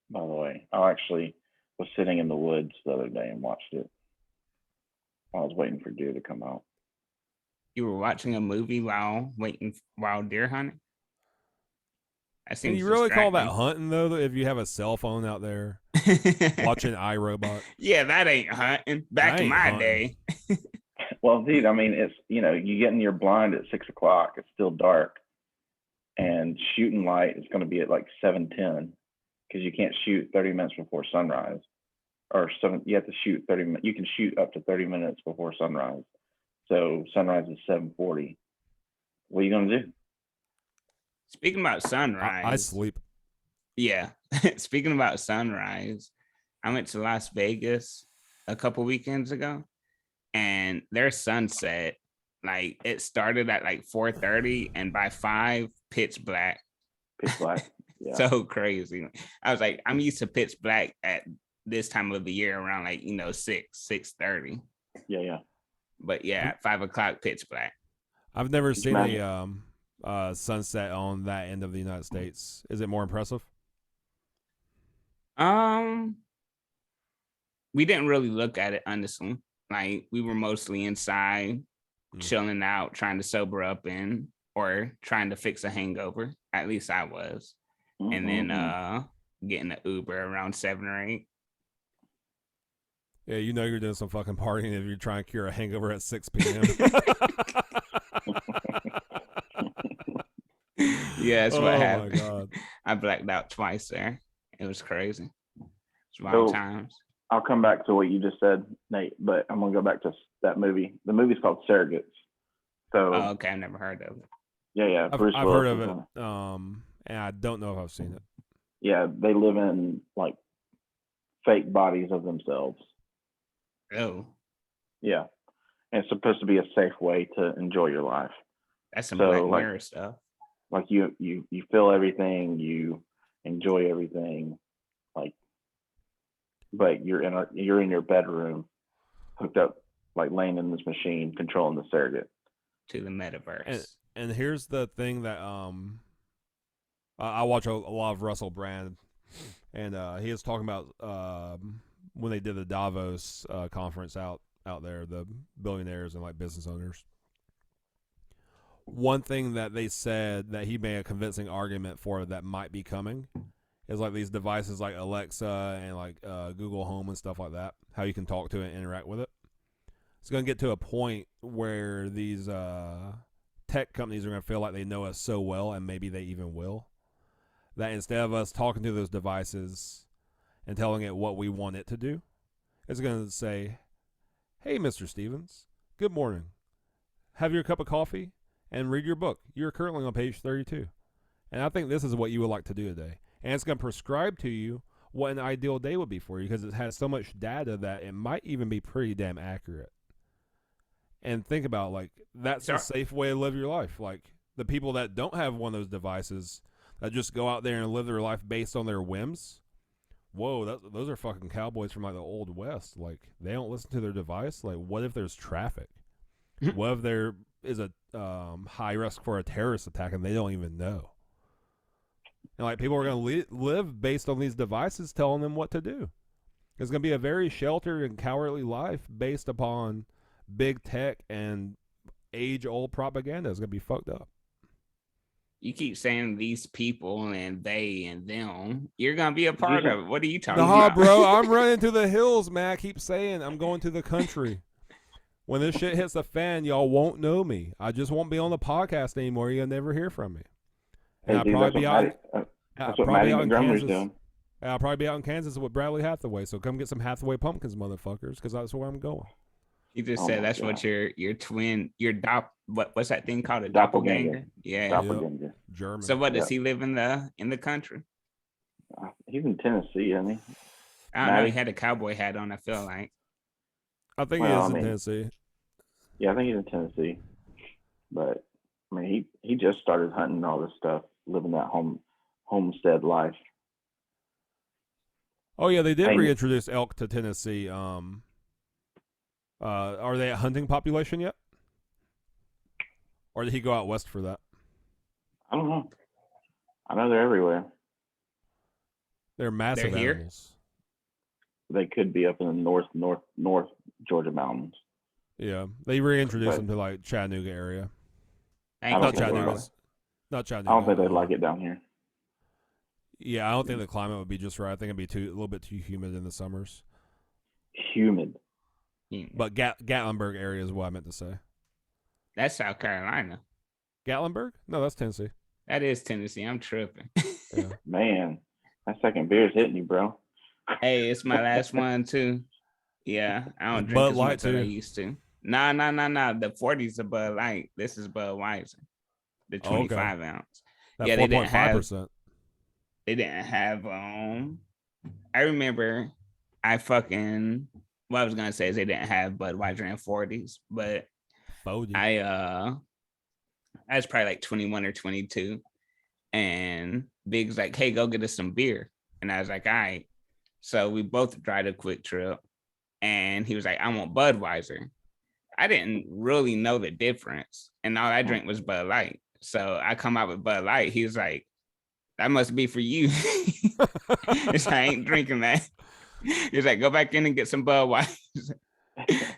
By the way, I actually was sitting in the woods the other day and watched it. I was waiting for deer to come out. You were watching a movie while deer hunting? Can you really call that hunting, though, if you have a cell phone out there watching iRobot? Yeah, that ain't hunting. Back in my day. Well, dude, I mean, it's you get in your blind at 6 o'clock. It's still dark, and shooting light is going to be at like 7:10 because you can't shoot 30 minutes before sunrise, or seven. You have to shoot 30 minutes. You can shoot up to 30 minutes before sunrise. So sunrise is 7:40. What are you going to do? Speaking about sunrise, I sleep. Yeah. Speaking about sunrise, I went to Las Vegas a couple weekends ago, and their sunset, like it started at like 4:30, and by 5, pitch black. Pitch black. Yeah. So crazy. I was like, I'm used to pitch black at this time of the year around like 6:30. Yeah. But yeah, at 5 o'clock, pitch black. I've never seen a sunset on that end of the United States. Is it more impressive? We didn't really look at it, honestly. Like we were mostly inside, chilling out, trying to sober up or trying to fix a hangover. At least I was. And then getting an Uber around 7 or 8. Yeah, you're doing some fucking partying if you're trying to cure a hangover at 6 p.m. Yeah, that's what happened. Oh my God. I blacked out twice there. It was crazy. It's wild times. I'll come back to what you just said, Nate, but I'm gonna go back to that movie. The movie's called Surrogates. So okay, I've never heard of it. Yeah. I've heard of it. And I don't know if I've seen it. Yeah, they live in like fake bodies of themselves. Oh. Yeah. And it's supposed to be a safe way to enjoy your life. That's some Black Mirror stuff. Like you feel everything, you enjoy everything, like, but you're in your bedroom, hooked up, like laying in this machine, controlling the surrogate to the metaverse. And here's the thing that I watch a lot of Russell Brand, and he was talking about when they did the Davos conference out there, the billionaires and like business owners. One thing that they said that he made a convincing argument for that might be coming is like these devices like Alexa and like Google Home and stuff like that, how you can talk to it and interact with it. It's going to get to a point where these tech companies are going to feel like they know us so well, and maybe they even will, that instead of us talking to those devices and telling it what we want it to do, it's going to say, "Hey, Mr. Stevens, good morning. Have your cup of coffee and read your book. You're currently on page 32. And I think this is what you would like to do today." And it's going to prescribe to you what an ideal day would be for you, because it has so much data that it might even be pretty damn accurate. And think about, like, that's a safe way to live your life. Like, the people that don't have one of those devices, that just go out there and live their life based on their whims, whoa, those are fucking cowboys from, like, the Old West. Like, they don't listen to their device. Like, what if there's traffic? What if there is a high risk for a terrorist attack and they don't even know? And, like, people are going to live based on these devices telling them what to do. It's going to be a very sheltered and cowardly life based upon big tech and age-old propaganda. Is going to be fucked up. You keep saying these people and they and them. You're going to be a part of it. What are you talking about? Nah, bro. I'm running to the hills, man. I keep saying I'm going to the country. When this shit hits the fan, y'all won't know me. I just won't be on the podcast anymore. You'll never hear from me. And I'll probably be out. That's what Mattie Montgomery's doing. I'll probably be out in Kansas with Bradley Hathaway. So come get some Hathaway pumpkins, motherfuckers, because that's where I'm going. You just said that's what your twin, what's that thing called? A doppelganger? Yeah. Doppelganger. Yep. German. So what does he live in the country? He's in Tennessee, isn't he? I don't know. He had a cowboy hat on, I feel like. I think he is in Tennessee. Yeah, I think he's in Tennessee. But I mean, he just started hunting all this stuff, living that homestead life. Oh yeah, they did reintroduce elk to Tennessee. Are they at hunting population yet? Or did he go out west for that? I don't know. I know they're everywhere. They're massive animals. They could be up in the north Georgia mountains. Yeah, they reintroduced them to like Chattanooga area. Not Chattanooga. I don't think they'd like it down here. Yeah, I don't think the climate would be just right. I think it'd be a little bit too humid in the summers. Humid. But Gatlinburg area is what I meant to say. That's South Carolina. Gatlinburg? No, that's Tennessee. That is Tennessee. I'm tripping. Yeah. Man, that second beer's hitting you, bro. Hey, it's my last one too. Yeah, I don't It's drink Bud as Light, much as I too. used to. Nah. The 40's a Bud Light. This is Budweiser. The Oh, okay. 25 ounce. That Yeah, 4.5%. they didn't have I remember I fucking what I was gonna say is they didn't have Budweiser and 40's, but I was probably like 21 or 22, and Big's like, hey, go get us some beer. And I was like, all right. So we both tried a quick trip, and he was like, I want Budweiser. I didn't really know the difference, and all I drank was Bud Light. So I come out with Bud Light. He was like, that must be for you. I ain't drinking that. He's like, go back in and get some Budweiser.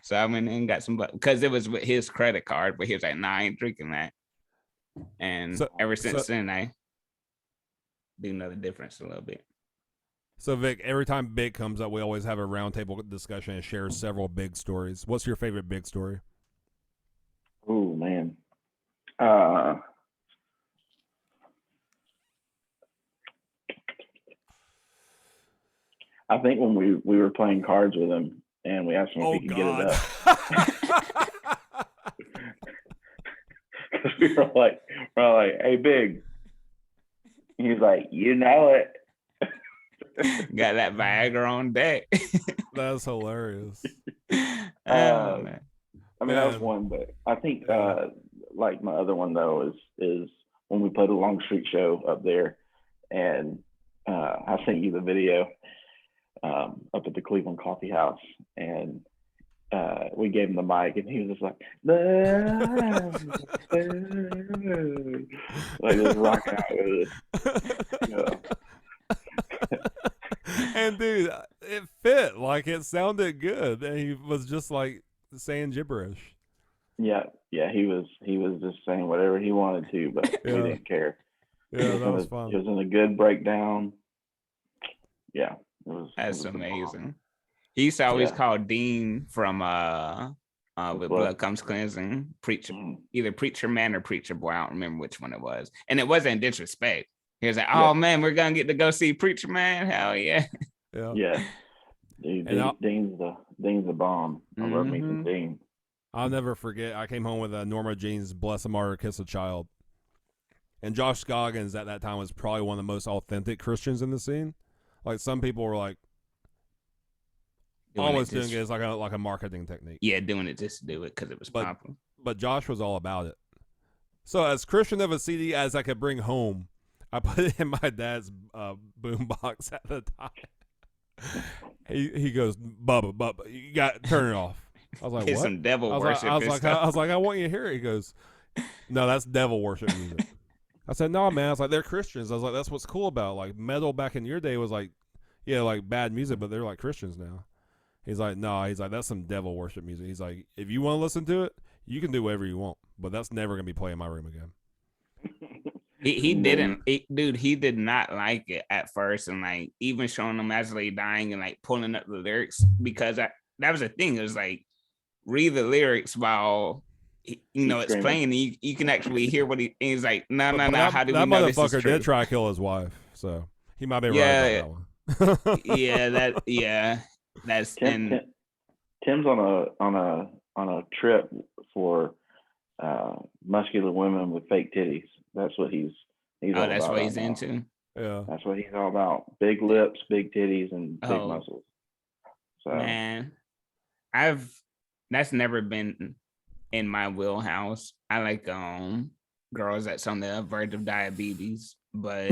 So I went in and got some Bud, because it was with his credit card, but he was like, nah, I ain't drinking that. And ever since then, I do know the difference a little bit. So Vic, every time Big comes up, we always have a roundtable discussion and share several big stories. What's your favorite big story? Oh man. I think when we were playing cards with him and we asked him if he could get it up. Because we were like, hey, Big. He's like, you know it. Got that Viagra on deck. That's hilarious. Man. I mean, that was one, but I think like my other one though is when we played a Long Street show up there, and I sent you the video up at the Cleveland Coffee House, and we gave him the mic, and he was just like, like just rocking out with it. And dude, it fit. Like, it sounded good, and he was just like saying gibberish. Yeah, he was just saying whatever he wanted to, but he didn't care. Yeah, that was fun. He was in a good breakdown. Yeah, That's amazing. He used to always call Dean from with Blood Comes Cleansing, either Preacher Man or Preacher Boy. I don't remember which one it was, and it wasn't disrespect. He was like, "Oh man, we're gonna get to go see Preacher Man. Hell yeah!" Yeah. Dude, Dean's the bomb. I love me some Dean. I'll never forget. I came home with Norma Jean's "Bless a Martyr, Kiss a Child," and Josh Scoggins at that time was probably one of the most authentic Christians in the scene. Like, some people were like almost doing it as like a marketing technique. Yeah, doing it just to do it because it was popular. But Josh was all about it. So as Christian of a CD as I could bring home, I put it in my dad's boombox at the time. He goes, Bubba, you got to turn it off. I was like, Get what? some devil worship. I was like, I want you to hear it. He goes, no, that's devil worship music. I said, no, man. I was like, they're Christians. I was like, that's what's cool about it. Like, metal back in your day was like, yeah, like bad music, but they're like Christians now. He's like, no, that's some devil worship music. He's like, if you want to listen to it, you can do whatever you want, but that's never going to be playing in my room again. He did not like it at first, and like even showing them as they dying and like pulling up the lyrics, because that was the thing. It was like, read the lyrics while it's playing, and you can actually hear what he's like. No. How do we know this is true? That motherfucker did try to kill his wife, so he might be right about that one. That's Tim's on a trip for muscular women with fake titties. That's what he's all about. That's what he's into. Yeah, that's what he's all about. Big lips, big titties, and big muscles. So man, that's never been in my wheelhouse. I like girls that's on the verge of diabetes, but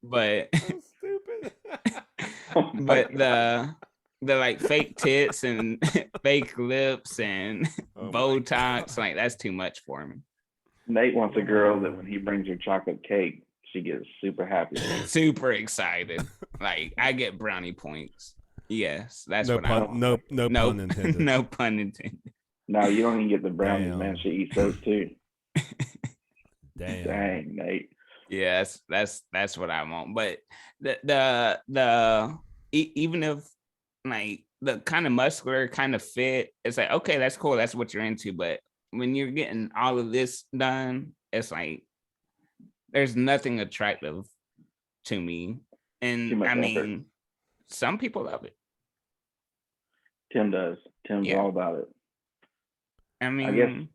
but stupid. But the like fake tits and fake lips and Botox, like, that's too much for me. Nate wants a girl that when he brings her chocolate cake, she gets super happy. Super excited. Like, I get brownie points. Yes, that's what I want. No pun intended. No pun intended. No, you don't even get the brownies, man. She eats those too. Dang, Nate. Yes, that's what I want. But the even if like the kind of muscular kind of fit, it's like, okay, that's cool, that's what you're into. But when you're getting all of this done, it's like there's nothing attractive to me. Too And much I effort. mean, some people love it. Tim does. Tim's Yeah. all about it. I I guess mean,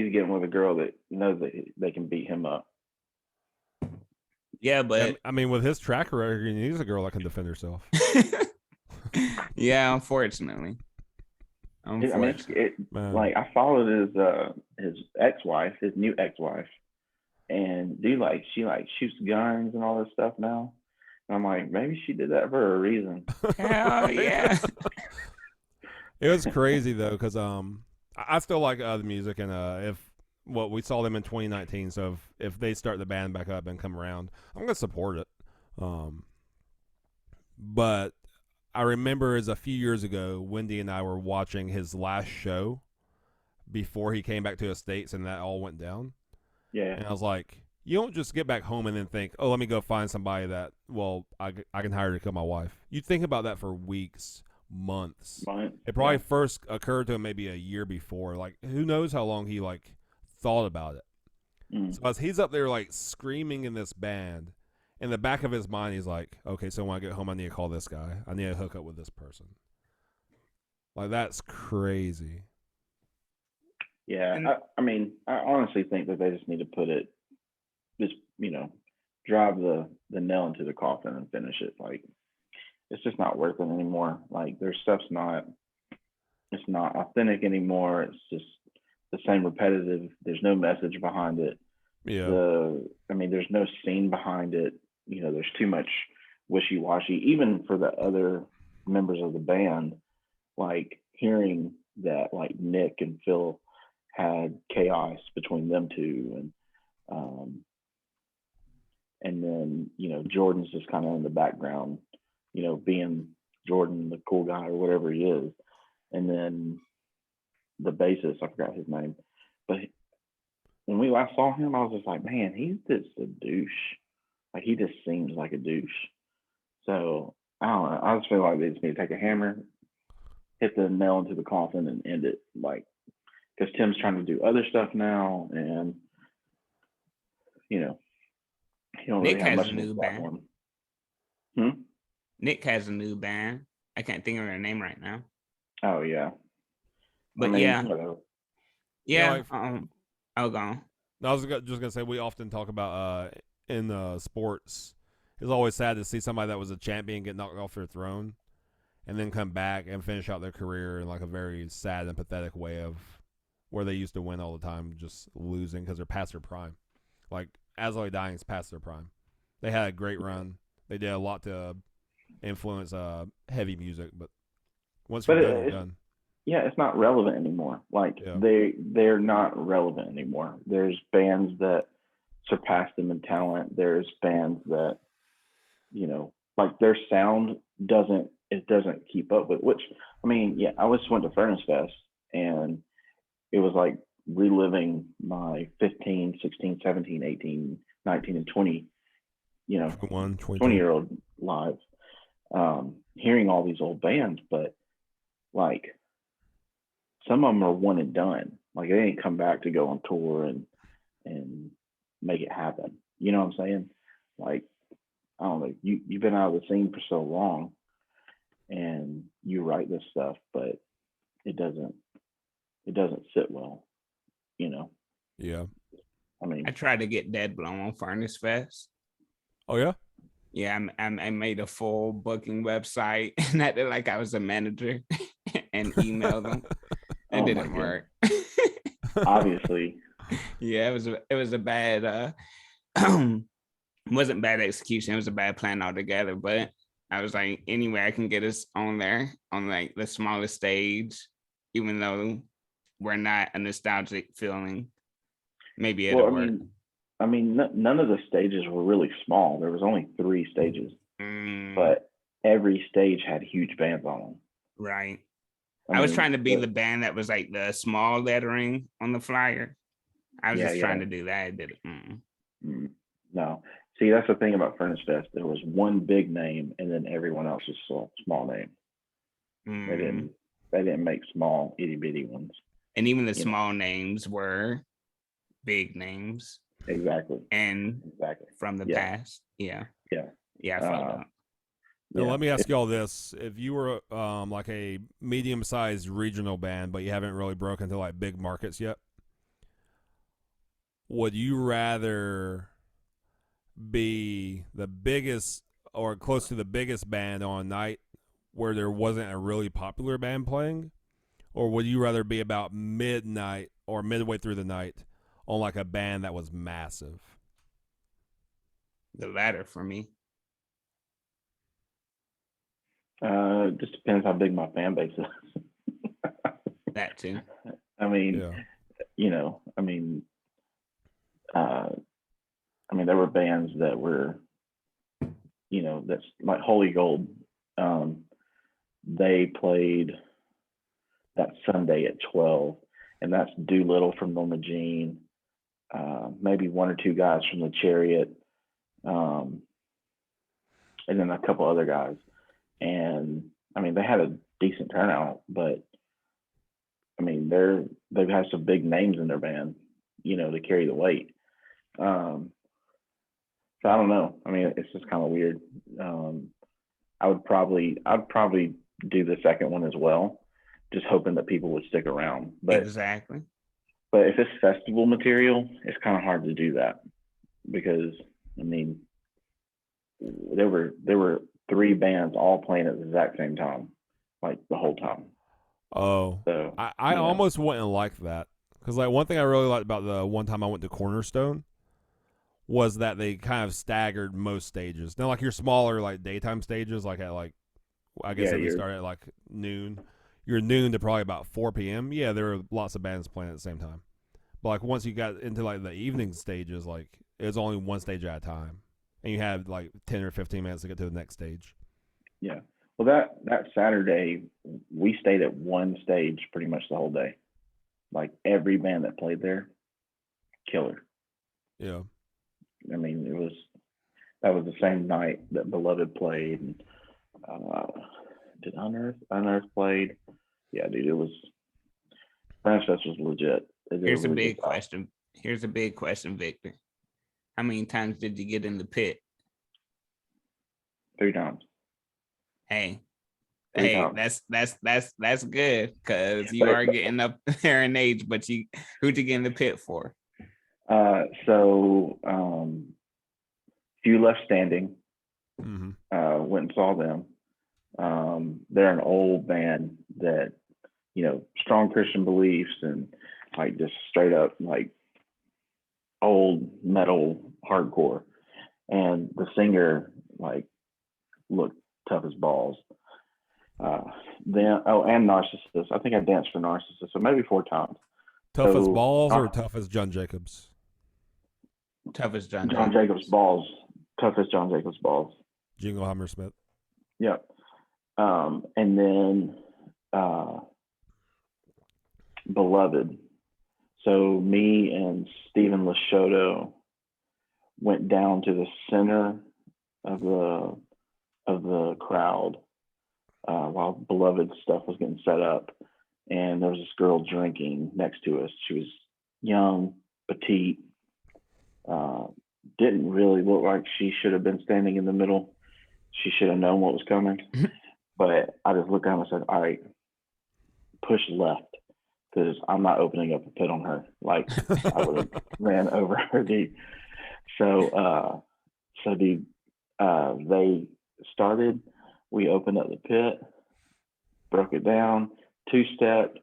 he's getting with a girl that knows that they can beat him up. yeah, but I mean, with his track record, he needs a girl that can defend herself. yeah, unfortunately. I mean, Man. like I followed his ex-wife, his new ex-wife, and dude, like she like shoots guns and all this stuff now. And I'm like, maybe she did that for a reason. Hell yeah. It was crazy though, because I still like the music, and if we saw them in 2019, so if they start the band back up and come around, I'm gonna support it. But I remember as a few years ago, Wendy and I were watching his last show before he came back to the States, and that all went down. Yeah. And I was like, you don't just get back home and then think, oh, let me go find somebody that, well, I can hire to kill my wife. You think about that for weeks, months. It probably first occurred to him maybe a year before. Like, who knows how long he, like, thought about it. So as he's up there, like, screaming in this band, in the back of his mind, he's like, okay, so when I get home, I need to call this guy. I need to hook up with this person. Like, that's crazy. Yeah, I mean, I honestly think that they just need to put it, just, drive the nail into the coffin and finish it. Like, it's just not worth it anymore. Like, their stuff's it's not authentic anymore. It's just the same repetitive. There's no message behind it. Yeah. There's no scene behind it. There's too much wishy-washy, even for the other members of the band. Like, hearing that, like, Nick and Phil had chaos between them two, and then Jordan's just kind of in the background, being Jordan, the cool guy or whatever he is, and then the bassist, I forgot his name, but when we last saw him, I was just like, man, he's just a douche. Like, he just seems like a douche. So I don't know. I just feel like they just need to take a hammer, hit the nail into the coffin, and end it. Like, because Tim's trying to do other stuff now, and he don't Nick really have has much a of a new platform. Nick has a new band. I can't think of their name right now. Oh yeah, but whatever. Yeah. I'll go on. I was just gonna say, we often talk about in sports. It's always sad to see somebody that was a champion get knocked off their throne, and then come back and finish out their career in like a very sad and pathetic way of where they used to win all the time, just losing because they're past their prime. Like Azalea Dying's past their prime. They had a great run. They did a lot to influence heavy music, but once you're done, you're done. Yeah, it's not relevant anymore. Like, they're not relevant anymore. There's bands that surpass them in talent. There's bands that, like, their sound doesn't keep up with, which, I mean, yeah, I just went to Furnace Fest, and it was like reliving my 15, 16, 17, 18, 19, and 20, 20-year-old lives, hearing all these old bands, but like, some of them are one and done. Like, they ain't come back to go on tour and make it happen. You know what I'm saying? Like, I don't know. You've been out of the scene for so long, and you write this stuff, but it doesn't sit well. Yeah. I mean, I tried to get Dead Blown on Furnace Fest. Oh yeah. Yeah, I made a full booking website and acted like I was a manager and emailed them. It didn't work. Obviously. Yeah, it was a bad wasn't bad execution, it was a bad plan altogether. But I was like, anyway, I can get us on there on like the smallest stage, even though we're not a nostalgic feeling. Maybe it'll work. I mean, none of the stages were really small. There was only 3 stages, but every stage had huge bands on them. Right. I was trying to be the band that was like the small lettering on the flyer. I was just trying to do that. I did it. No. See, that's the thing about Furnace Fest. There was one big name, and then everyone else was small name. Mm. They didn't make small itty bitty ones. And even the You know. small names were big names Exactly. and from the Yeah. past. Yeah. Yeah. Yeah, I felt that. Now, Yeah. let me ask you all this: if you were like a medium-sized regional band, but you haven't really broken into like big markets yet, would you rather be the biggest or close to the biggest band on a night where there wasn't a really popular band playing, or would you rather be about midnight or midway through the night on like a band that was massive? The latter for me. It just depends how big my fan base is. That too. I mean, Yeah. you know, there were bands that were, you know, that's like Holy Gold. They played that Sunday at 12, and that's Doolittle from Norma Jean, maybe one or two guys from the Chariot, and then a couple other guys. And I mean, they had a decent turnout, but I mean, they've had some big names in their band, you know, to carry the weight. So I don't know. I mean, it's just kind of weird. I'd probably do the second one as well, just hoping that people would stick around. But Exactly. But if it's festival material, it's kind of hard to do that because I mean, there were three bands all playing at the exact same time, like the whole time. Oh, So I almost wouldn't like that because like one thing I really liked about the one time I went to Cornerstone was that they kind of staggered most stages. Now, like your smaller like daytime stages, like at like I guess if they start at like noon, you're noon to probably about 4 p.m. Yeah, there are lots of bands playing at the same time. But like once you got into like the evening stages, like it was only one stage at a time, and you had like 10 or 15 minutes to get to the next stage. Yeah. Well, that Saturday we stayed at one stage pretty much the whole day. Like every band that played there, killer. Yeah. I mean, that was the same night that Beloved played. And, did Unearth played? Yeah, dude, it was French Fest was legit. Here's a big question. Here's a big question, Victor. How many times did you get in the pit? 3 times. Hey, 3 times. that's good because you are getting up there in age. But who'd you get in the pit for? So few left standing. Mm-hmm. Went and saw them. They're an old band that, you know, strong Christian beliefs and like just straight up like old metal hardcore. And the singer like looked tough as balls. And Narcissus. I think I danced for Narcissus, so maybe 4 times. Tough as balls or tough as John Jacobs? Tough as John Jacobs balls. Tough as John Jacobs balls. Jingle Hammersmith. Yep. And then Beloved. So me and Stephen Lashoto went down to the center of the crowd while Beloved stuff was getting set up, and there was this girl drinking next to us. She was young, petite, didn't really look like she should have been standing in the middle. She should have known what was coming. But I just looked down and said, all right, push left, because I'm not opening up a pit on her. Like, I would have ran over her, dude. So, dude, they started, we opened up the pit, broke it down, 2-step,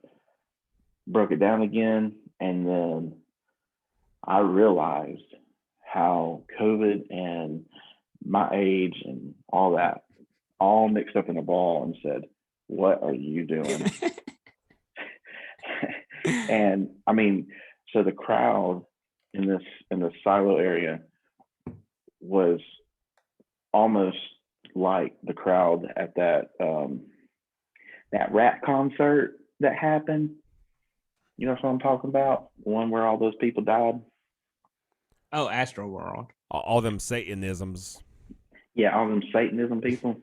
broke it down again, and then I realized how COVID and my age and all that all mixed up in a ball and said, what are you doing? And I mean, so the crowd in the silo area was almost like the crowd at that rap concert that happened. You know what I'm talking about? The one where all those people died. Oh, Astro World. All them Satanisms. Yeah, all them Satanism people.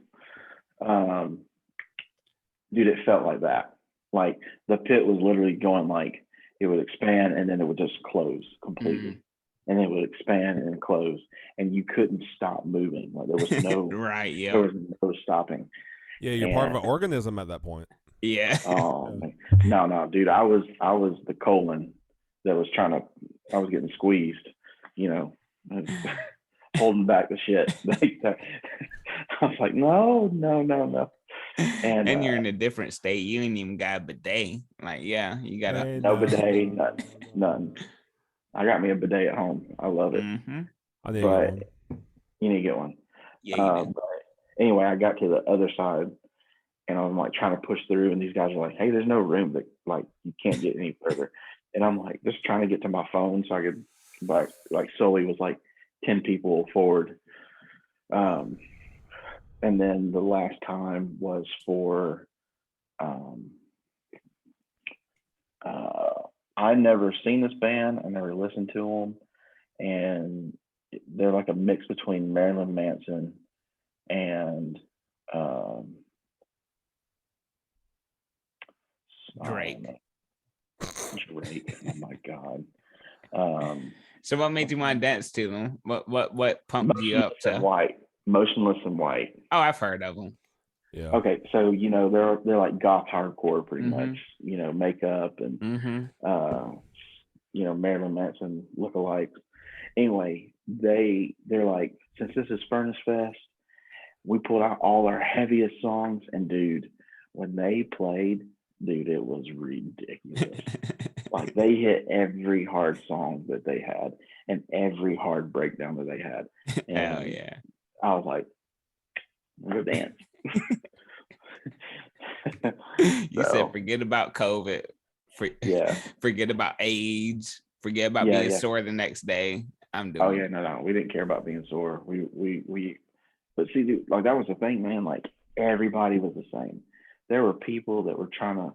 dude, it felt like that. Like the pit was literally going like it would expand and then it would just close completely. And it would expand and close, and you couldn't stop moving. Like there was no Right. Yeah. there was no stopping. Yeah, you're part of an organism at that point. Yeah. Oh man. No, dude, I was the colon that was I was getting squeezed, you know, holding back the shit. I was like, no. And you're in a different state. You ain't even got a bidet. Like, yeah, you got no bidet, none. I got me a bidet at home. I love it. I need to get But one. you need to get one. Yeah. But anyway, I got to the other side and I'm like trying to push through, and these guys are like, hey, there's no room, that like you can't get any further. And I'm like just trying to get to my phone so I could like Sully was like 10 people forward. And then the last time was for I never seen this band. I never listened to them, and they're like a mix between Marilyn Manson and Drake. Drake. Oh my god. So what made you want to dance to them? What pumped you up to? Motionless in White. Oh, I've heard of them. Yeah. Okay, so you know they're like goth hardcore pretty much. You know, makeup and you know, Marilyn Manson lookalikes. Anyway, they're like, since this is Furnace Fest, we pulled out all our heaviest songs, and dude, when they played, dude, it was ridiculous. Like they hit every hard song that they had and every hard breakdown that they had. And hell yeah. I was like, we'll dance. You said forget about COVID. Forget about AIDS. Forget about being sore the next day. I'm doing. Oh yeah, no, we didn't care about being sore. But see, dude, like that was the thing, man. Like everybody was the same. There were people that were trying to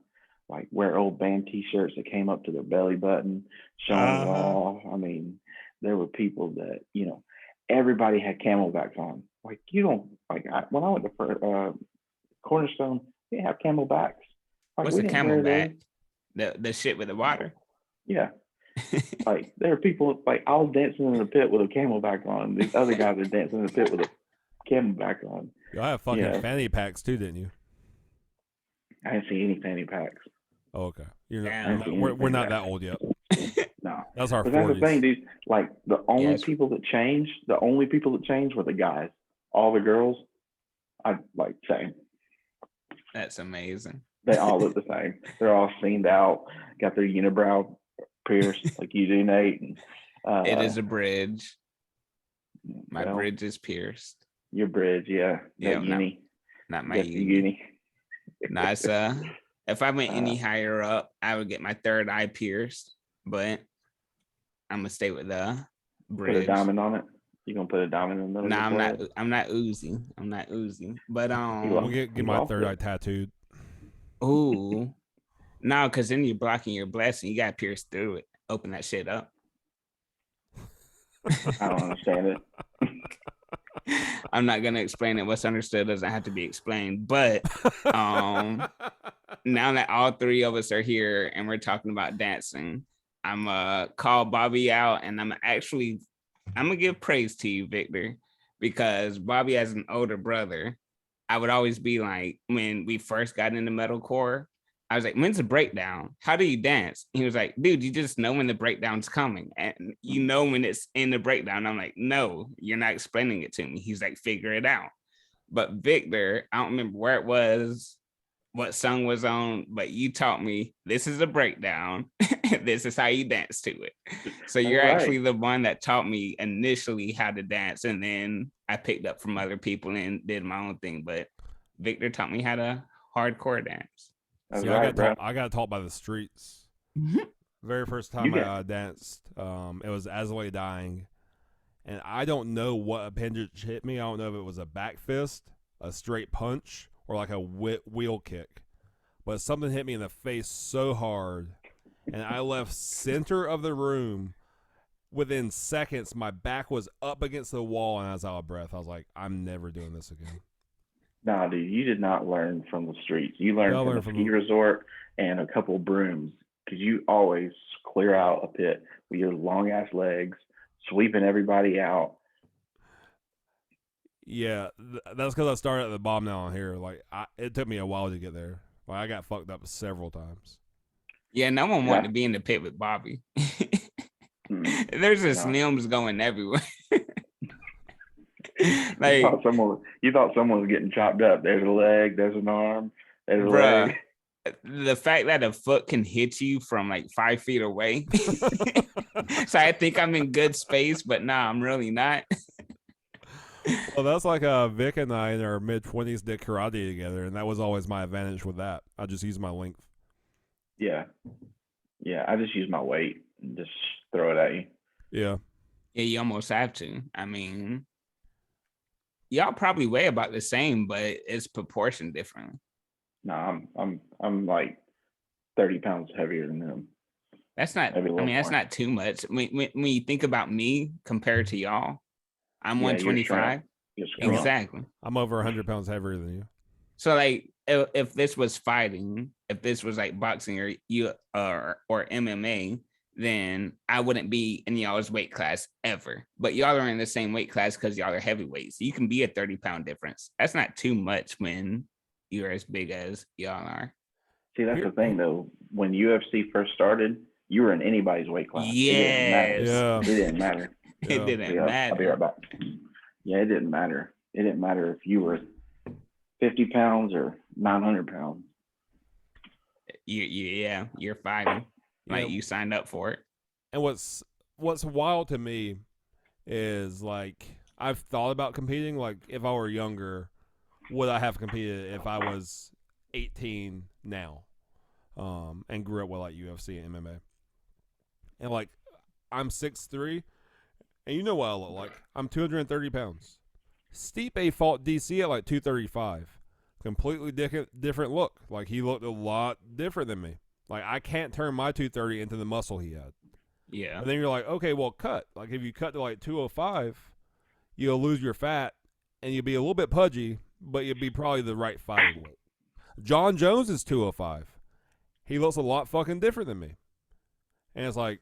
like wear old band T-shirts that came up to their belly button, showing it off. I mean, there were people that, you know, everybody had camelbacks on. Like you don't like when I went to Cornerstone, they have camelbacks. Like, what's a camelback? The shit with the water. Yeah. Like there are people like I was dancing in the pit with a camelback on. These other guys are dancing in the pit with a camelback on. Y'all have fucking fanny packs too, didn't you? I didn't see any fanny packs. Oh, okay. We're not that old yet. No, that's our 40s. That's the thing, dude. Like the only people that changed were the guys. All the girls, I like same. That's amazing. They all look the same. They're all seamed out, got their unibrow pierced like you do, Nate. And, it is a bridge. My bridge is pierced. Your bridge, yeah. Yeah, uni. Not my uni. Nice. If I went any higher up, I would get my third eye pierced, but I'm gonna stay with the bridge. Put a diamond on it. You gonna put a diamond in the middle? No, I'm not oozing. But we'll get my third eye tattooed. Ooh. No, because then you're blocking your blessing. You gotta pierce through it. Open that shit up. I don't understand it. I'm not gonna explain it. What's understood doesn't have to be explained. But now that all three of us are here and we're talking about dancing, I'm call Bobby out, and I'm gonna give praise to you, Victor, because Bobby has an older brother. I would always be like, when we first got into metalcore, I was like, when's the breakdown? How do you dance? He was like, dude, you just know when the breakdown's coming, and you know when it's in the breakdown. I'm like, no, you're not explaining it to me. He's like, figure it out. But Victor, I don't remember where it was, what song was on, but you taught me this is a breakdown. This is how you dance to it. So you're actually the one that taught me initially how to dance, and then I picked up from other people and did my own thing. But Victor taught me how to hardcore dance. See, I got taught by the streets. Very first time I danced, it was As I Lay Dying, and I don't know what appendage hit me. I don't know if it was a back fist, a straight punch, or like a wheel kick, but something hit me in the face so hard, and I left center of the room. Within seconds, my back was up against the wall, and I was out of breath. I was like, I'm never doing this again. Nah, dude, you did not learn from the streets. You learned Y'all from learn a from ski resort and a couple brooms because you always clear out a pit with your long ass legs, sweeping everybody out. Yeah, that's because I started at the bottom now on here. Like, it took me a while to get there. Like, I got fucked up several times. Yeah, no one Yeah. wanted to be in the pit with Bobby. There's just No. limbs going everywhere. You Like, thought someone was getting chopped up. There's a leg, there's an arm, there's a bruh, leg. the fact that a foot can hit you from like 5 feet away. So I think I'm in good space, but nah, I'm really not. Well, that's like Vic and I in our mid-20s did karate together, and that was always my advantage with that. I just used my length. Yeah. Yeah, I just use my weight and just throw it at you. Yeah. Yeah, you almost have to. I mean, y'all probably weigh about the same, but it's proportioned differently. No, I'm like 30 pounds heavier than them. That's not, Maybe a I little mean, that's more. not too much. When you think about me compared to y'all, I'm Yeah, you're 125. You're strong. Exactly. I'm over 100 pounds heavier than you. So like if this was fighting, if this was like boxing or MMA, then I wouldn't be in y'all's weight class ever. But y'all are in the same weight class because y'all are heavyweights. You can be a 30-pound difference. That's not too much when you're as big as y'all are. See, that's the thing though. When UFC first started, you were in anybody's weight class. It didn't matter. Yes. Yeah. It didn't matter. It Yeah. didn't Yeah, matter. I'll be right back. Yeah, it didn't matter. It didn't matter if you were 50 pounds or 900 pounds. You're fighting. Like Yeah. you signed up for it. And what's wild to me is like I've thought about competing. Like if I were younger, would I have competed if I was 18 now, and grew up with like UFC and MMA? And like I'm 6'3", and you know what I look like. I'm 230 pounds. Stipe fought DC at like 235. Completely different look. Like he looked a lot different than me. Like I can't turn my 230 into the muscle he had. Yeah. And then you're like, okay, well, cut. Like if you cut to like 205, you'll lose your fat, and you'll be a little bit pudgy, but you'll be probably the right fighting weight. John Jones is 205. He looks a lot fucking different than me. And it's like,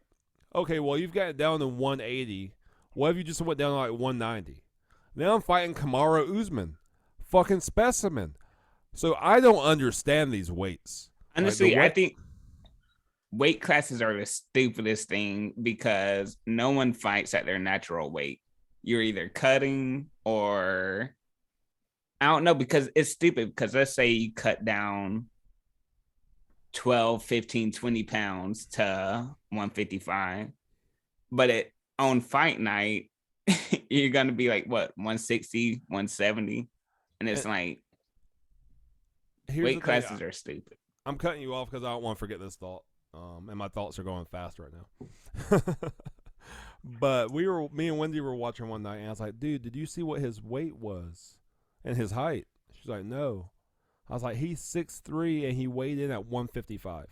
okay, well, you've got it down to 180. What if you just went down to like 190? Now I'm fighting Kamaru Usman. Fucking specimen. So I don't understand these weights. Honestly, I think weight classes are the stupidest thing because no one fights at their natural weight. You're either cutting or I don't know, because it's stupid. Because let's say you cut down 12, 15, 20 pounds to 155, but on fight night, you're going to be like, what, 160, 170? And it's like, weight classes are stupid. I'm cutting you off because I don't want to forget this thought. And my thoughts are going fast right now. But me and Wendy were watching one night, and I was like, dude, did you see what his weight was and his height? She's like, no. I was like, he's 6'3", and he weighed in at 155.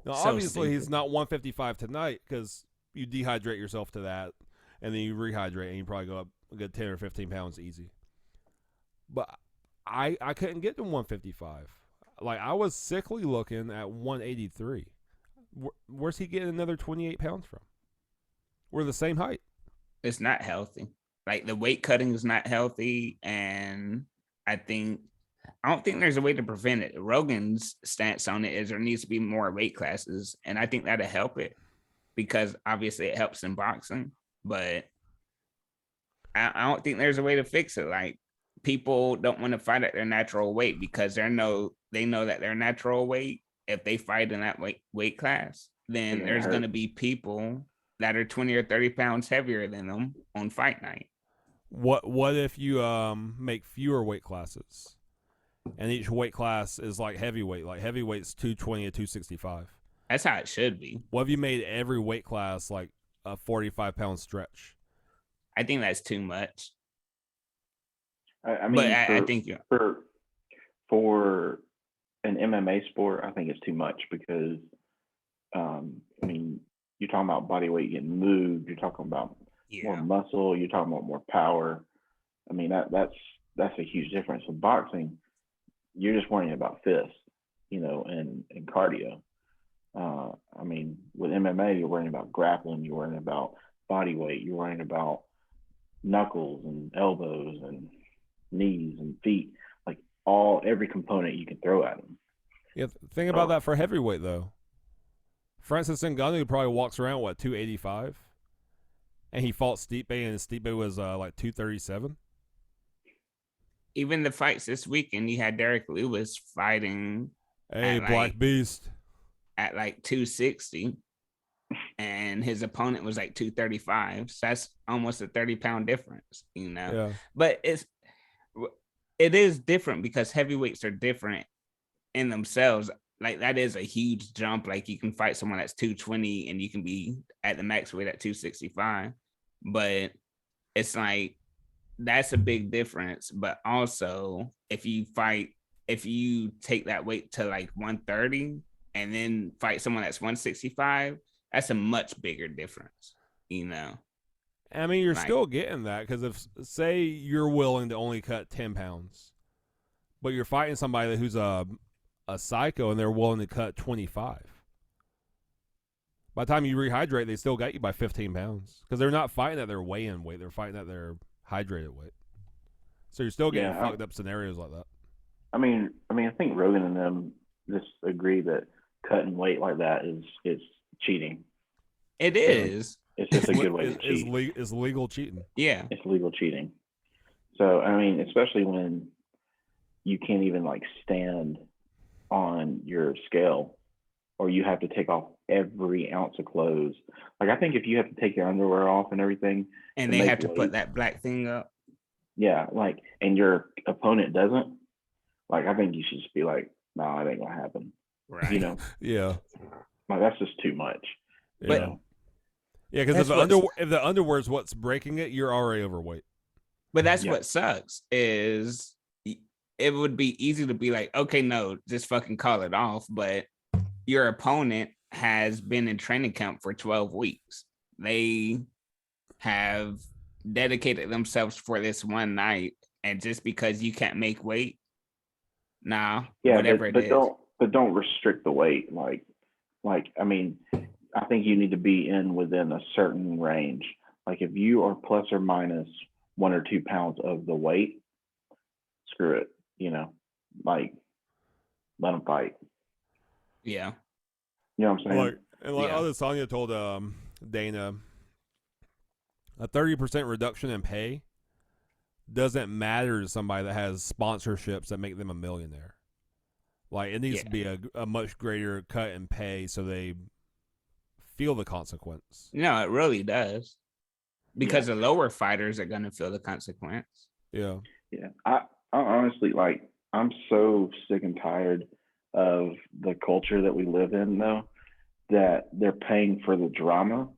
Now, So obviously, he's stupid. not 155 tonight because you dehydrate yourself to that, and then you rehydrate, and you probably go up a good 10 or 15 pounds easy. But I couldn't get to 155. Like, I was sickly looking at 183. Where's he getting another 28 pounds from? We're the same height. It's not healthy. Like the weight cutting is not healthy, and I don't think there's a way to prevent it. Rogan's stance on it is there needs to be more weight classes, and I think that'll help it because obviously it helps in boxing, but I don't think there's a way to fix it. Like people don't want to fight at their natural weight because they know that their natural weight, if they fight in that weight class, then there's going to be people that are 20 or 30 pounds heavier than them on fight night. What if you make fewer weight classes, and each weight class is like heavyweight? Like heavyweight's 220 to 265. That's how it should be. What if you made every weight class like a 45-pound stretch? I think that's too much. I mean, But I think for an MMA sport, I think it's too much because, I mean, you're talking about body weight getting moved. You're talking about more muscle. You're talking about more power. I mean, that's a huge difference. In boxing, you're just worrying about fists, and cardio. I mean, with MMA, you're worrying about grappling, you're worrying about body weight, you're worrying about knuckles and elbows and knees and feet, like every component you can throw at them. Yeah, think about that for heavyweight though. Francis Ngannou probably walks around 285, and he fought Stipe, and Stipe was like 237. Even the fights this weekend, you had Derek Lewis fighting. Hey, Black Beast. At like 260, and his opponent was like 235. So that's almost a 30-pound difference, Yeah. But it is different because heavyweights are different in themselves. Like that is a huge jump. Like you can fight someone that's 220 and you can be at the max weight at 265. But it's like that's a big difference. But also if you take that weight to like 130 and then fight someone that's 165, that's a much bigger difference, I mean, you're still getting that because if, say, you're willing to only cut 10 pounds, but you're fighting somebody who's a psycho and they're willing to cut 25. By the time you rehydrate, they still got you by 15 pounds because they're not fighting at their weigh-in weight; they're fighting at their hydrated weight. So you're still getting fucked up scenarios like that. I mean, I think Rogan and them just agree that cutting weight like that is cheating. It is. It's just a good way to cheat. It's legal cheating. Yeah. It's legal cheating. So, I mean, especially when you can't even like stand on your scale or you have to take off every ounce of clothes. Like, I think if you have to take your underwear off and everything. And they have to put that black thing up. Yeah. Like, and your opponent doesn't. Like, I think you should just be like, no, it ain't going to happen. Right. Yeah. Like, that's just too much. Yeah. Yeah, because if the underwear is what's breaking it, you're already overweight. But that's what sucks is it would be easy to be like, okay, no, just fucking call it off. But your opponent has been in training camp for 12 weeks. They have dedicated themselves for this one night. And just because you can't make weight, whatever it is. But don't restrict the weight. Like, I mean, I think you need to be within a certain range. Like if you are plus or minus 1 or 2 pounds of the weight, screw it. Like let them fight. Yeah. You know what I'm saying? Like Adesanya told Dana, a 30% reduction in pay doesn't matter to somebody that has sponsorships that make them a millionaire. Like it needs to be a much greater cut in pay so they feel the consequence. No, it really does. Because the lower fighters are going to feel the consequence. Yeah. Yeah. I honestly, like, I'm so sick and tired of the culture that we live in, though, that they're paying for the drama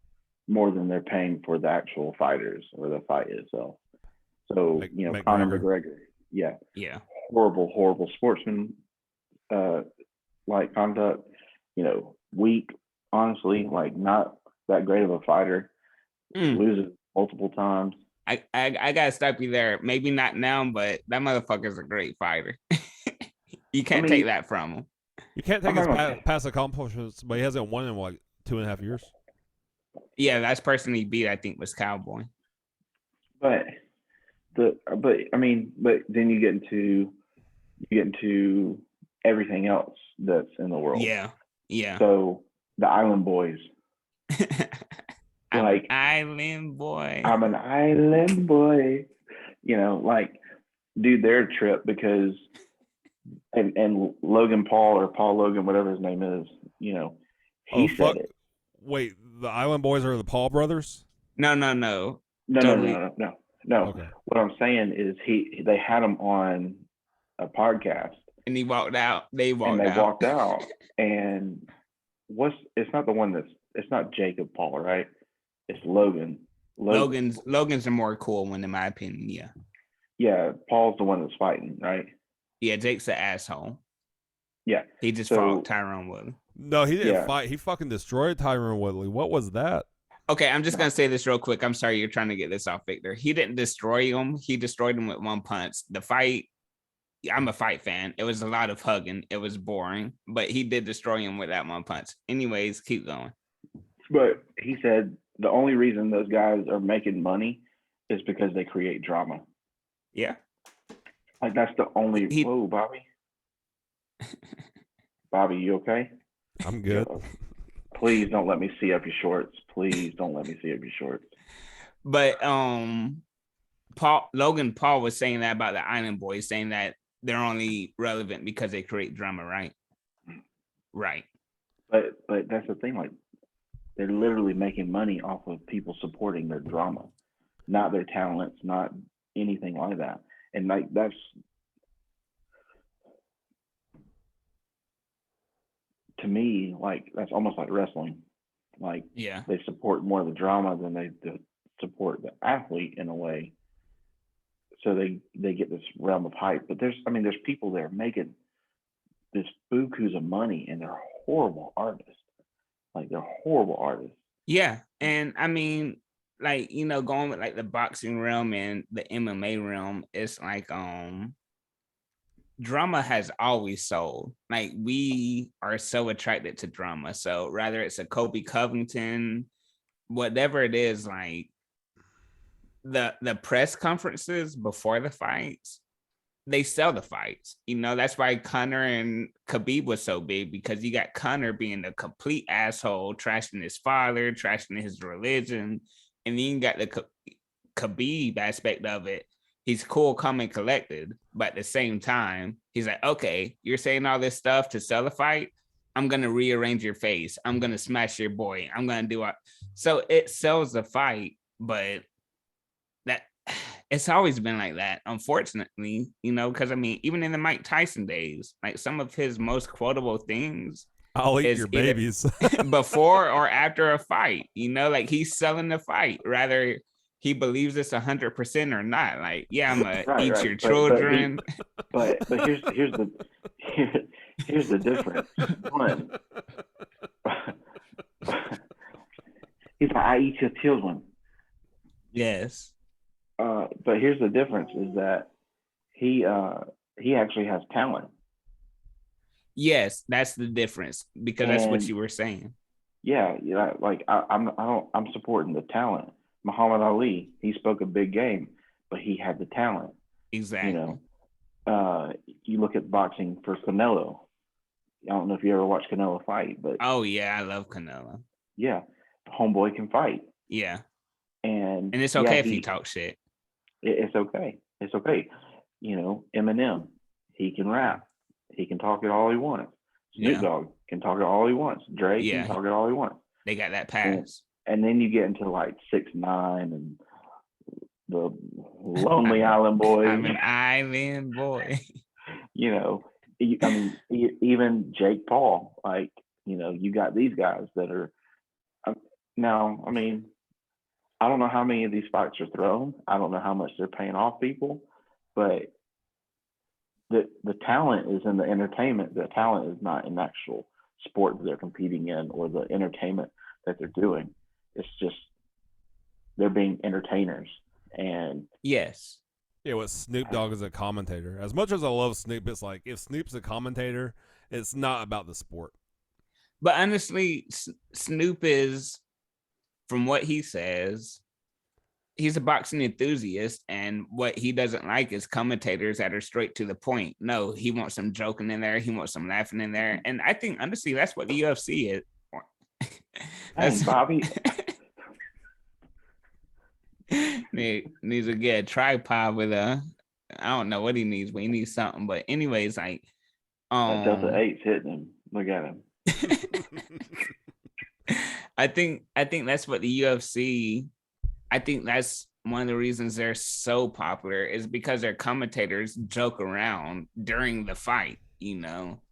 more than they're paying for the actual fighters or the fight itself. So, Conor McGregor, yeah, horrible sportsman, like conduct, weak, honestly, like not that great of a fighter, loses multiple times. I gotta stop you there. Maybe not now, but that motherfucker's a great fighter. You can't take that from him. You can't take his past accomplishments, but he hasn't won in like 2.5 years. Yeah, that's person he beat, I think, was Cowboy. But then you get into everything else that's in the world. Yeah. So the Island Boys. I'm an island boy. I'm an island boy. Do their trip because and Logan Paul or Paul Logan, whatever his name is, he said it. Wait, the Island Boys are the Paul brothers? No. No. Okay. What I'm saying is they had him on a podcast. And he walked out. They walked out. And it's not the one it's not Jacob Paul, right? It's Logan. Logan's a more cool one in my opinion, yeah. Yeah, Paul's the one that's fighting, right? Yeah, Jake's an asshole. Yeah. He just fought Tyron Woodley. No, he didn't fight. He fucking destroyed Tyron Woodley. What was that? Okay, I'm just going to say this real quick. I'm sorry you're trying to get this off, Victor. He didn't destroy him. He destroyed him with one punch. The fight I'm a fight fan. It was a lot of hugging. It was boring, but he did destroy him with that one punch. Anyways, keep going. But he said the only reason those guys are making money is because they create drama. Yeah. Like that's the only. Whoa, Bobby. Bobby, you okay? I'm good. Please don't let me see up your shorts. Please don't let me see up your shorts. But Logan Paul was saying that about the Island Boys, saying that they're only relevant because they create drama, right? Right. But that's the thing. Like they're literally making money off of people supporting their drama, not their talents, not anything like that. And like that's. To me, like that's almost like wrestling. Like yeah, they support more of the drama than they support the athlete in a way. So they get this realm of hype. But there's people there making this bukus of money, and they're horrible artists. Like they're horrible artists. Yeah, and I mean, like going with like the boxing realm and the MMA realm, it's like drama has always sold. Like we are so attracted to drama. So rather it's a Kobe Covington, whatever it is, like the press conferences before the fights, they sell the fights. That's why Conor and Khabib was so big, because you got Conor being a complete asshole, trashing his father, trashing his religion, and then you got the Khabib aspect of it. He's cool, calm, and collected, but at the same time, he's like, okay, you're saying all this stuff to sell a fight. I'm going to rearrange your face. I'm going to smash your boy. I'm going to do it. So it sells the fight, but that it's always been like that, unfortunately, because I mean, even in the Mike Tyson days, like some of his most quotable things, I'll eat your babies before or after a fight, like he's selling the fight, rather he believes it's 100% or not. Like, yeah, I'm gonna eat your children. But here's the difference. One, he's like, I eat your children. Yes. But here's the difference: is that he actually has talent. Yes, that's the difference, because that's what you were saying. Yeah, like I'm supporting the talent. Muhammad Ali, he spoke a big game, but he had the talent. Exactly. You look at boxing for Canelo. I don't know if you ever watched Canelo fight, but oh yeah, I love Canelo. Yeah, homeboy can fight. Yeah, and it's okay if he talks shit. It's okay. It's okay. Eminem, he can rap. He can talk it all he wants. Snoop Dogg can talk it all he wants. Drake can talk it all he wants. They got that pass. And then you get into like 6ix9ine and the Lonely Island Boys. I'm an island boy. Even Jake Paul. Like, you got these guys that are. Now, I mean, I don't know how many of these fights are thrown. I don't know how much they're paying off people, but the talent is in the entertainment. The talent is not in actual sport that they're competing in or the entertainment that they're doing. It's just they're being entertainers. And yes. Yeah, what Snoop Dogg is a commentator. As much as I love Snoop, it's like if Snoop's a commentator, it's not about the sport. But honestly, Snoop is, from what he says, he's a boxing enthusiast, and what he doesn't like is commentators that are straight to the point. No, he wants some joking in there. He wants some laughing in there. And I think, honestly, that's what the UFC is. That's Bobby. Needs to get a tripod with I don't know what he needs, but he needs something. But anyways, like Delta 8's hitting him. Look at him. I think that's what the UFC, I think that's one of the reasons they're so popular, is because their commentators joke around during the fight,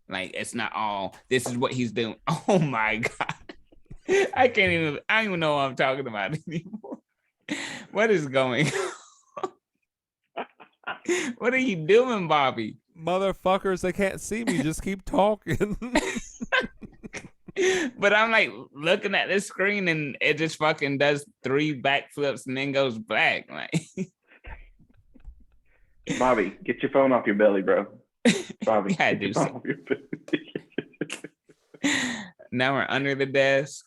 like it's not all this is what he's doing. Oh my God. I don't even know what I'm talking about anymore. What is going on? What are you doing, Bobby? Motherfuckers, they can't see me. Just keep talking. But I'm like looking at this screen and it just fucking does 3 backflips and then goes black. Like, Bobby, get your phone off your belly, bro. Bobby, Yeah, get your phone off your belly. Now we're under the desk,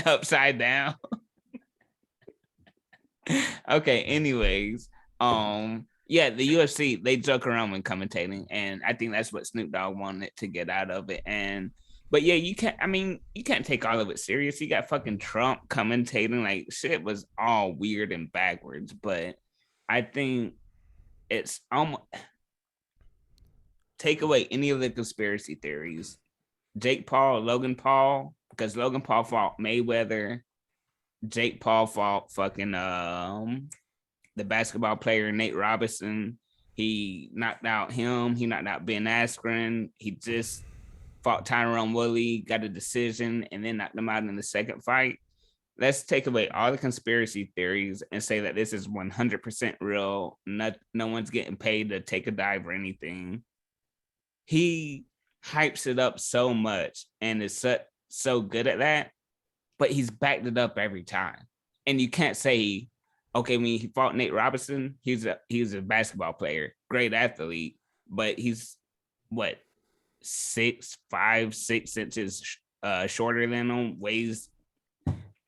upside down. Okay, anyways, yeah, the UFC, they joke around when commentating, and I think that's what Snoop Dogg wanted to get out of it. But yeah, you can't take all of it serious. You got fucking Trump commentating, like shit was all weird and backwards. But I think it's almost take away any of the conspiracy theories. Jake Paul, Logan Paul, because Logan Paul fought Mayweather. Jake Paul fought fucking the basketball player Nate Robinson. He knocked out him. He knocked out Ben Askren. He just fought Tyrone Woodley, got a decision, and then knocked him out in the second fight. Let's take away all the conspiracy theories and say that this is 100% real. No one's getting paid to take a dive or anything. He hypes it up so much and is so good at that, but he's backed it up every time. And you can't say, okay, when he fought Nate Robinson, he's a basketball player, great athlete, but he's what, 6 inches shorter than him, weighs,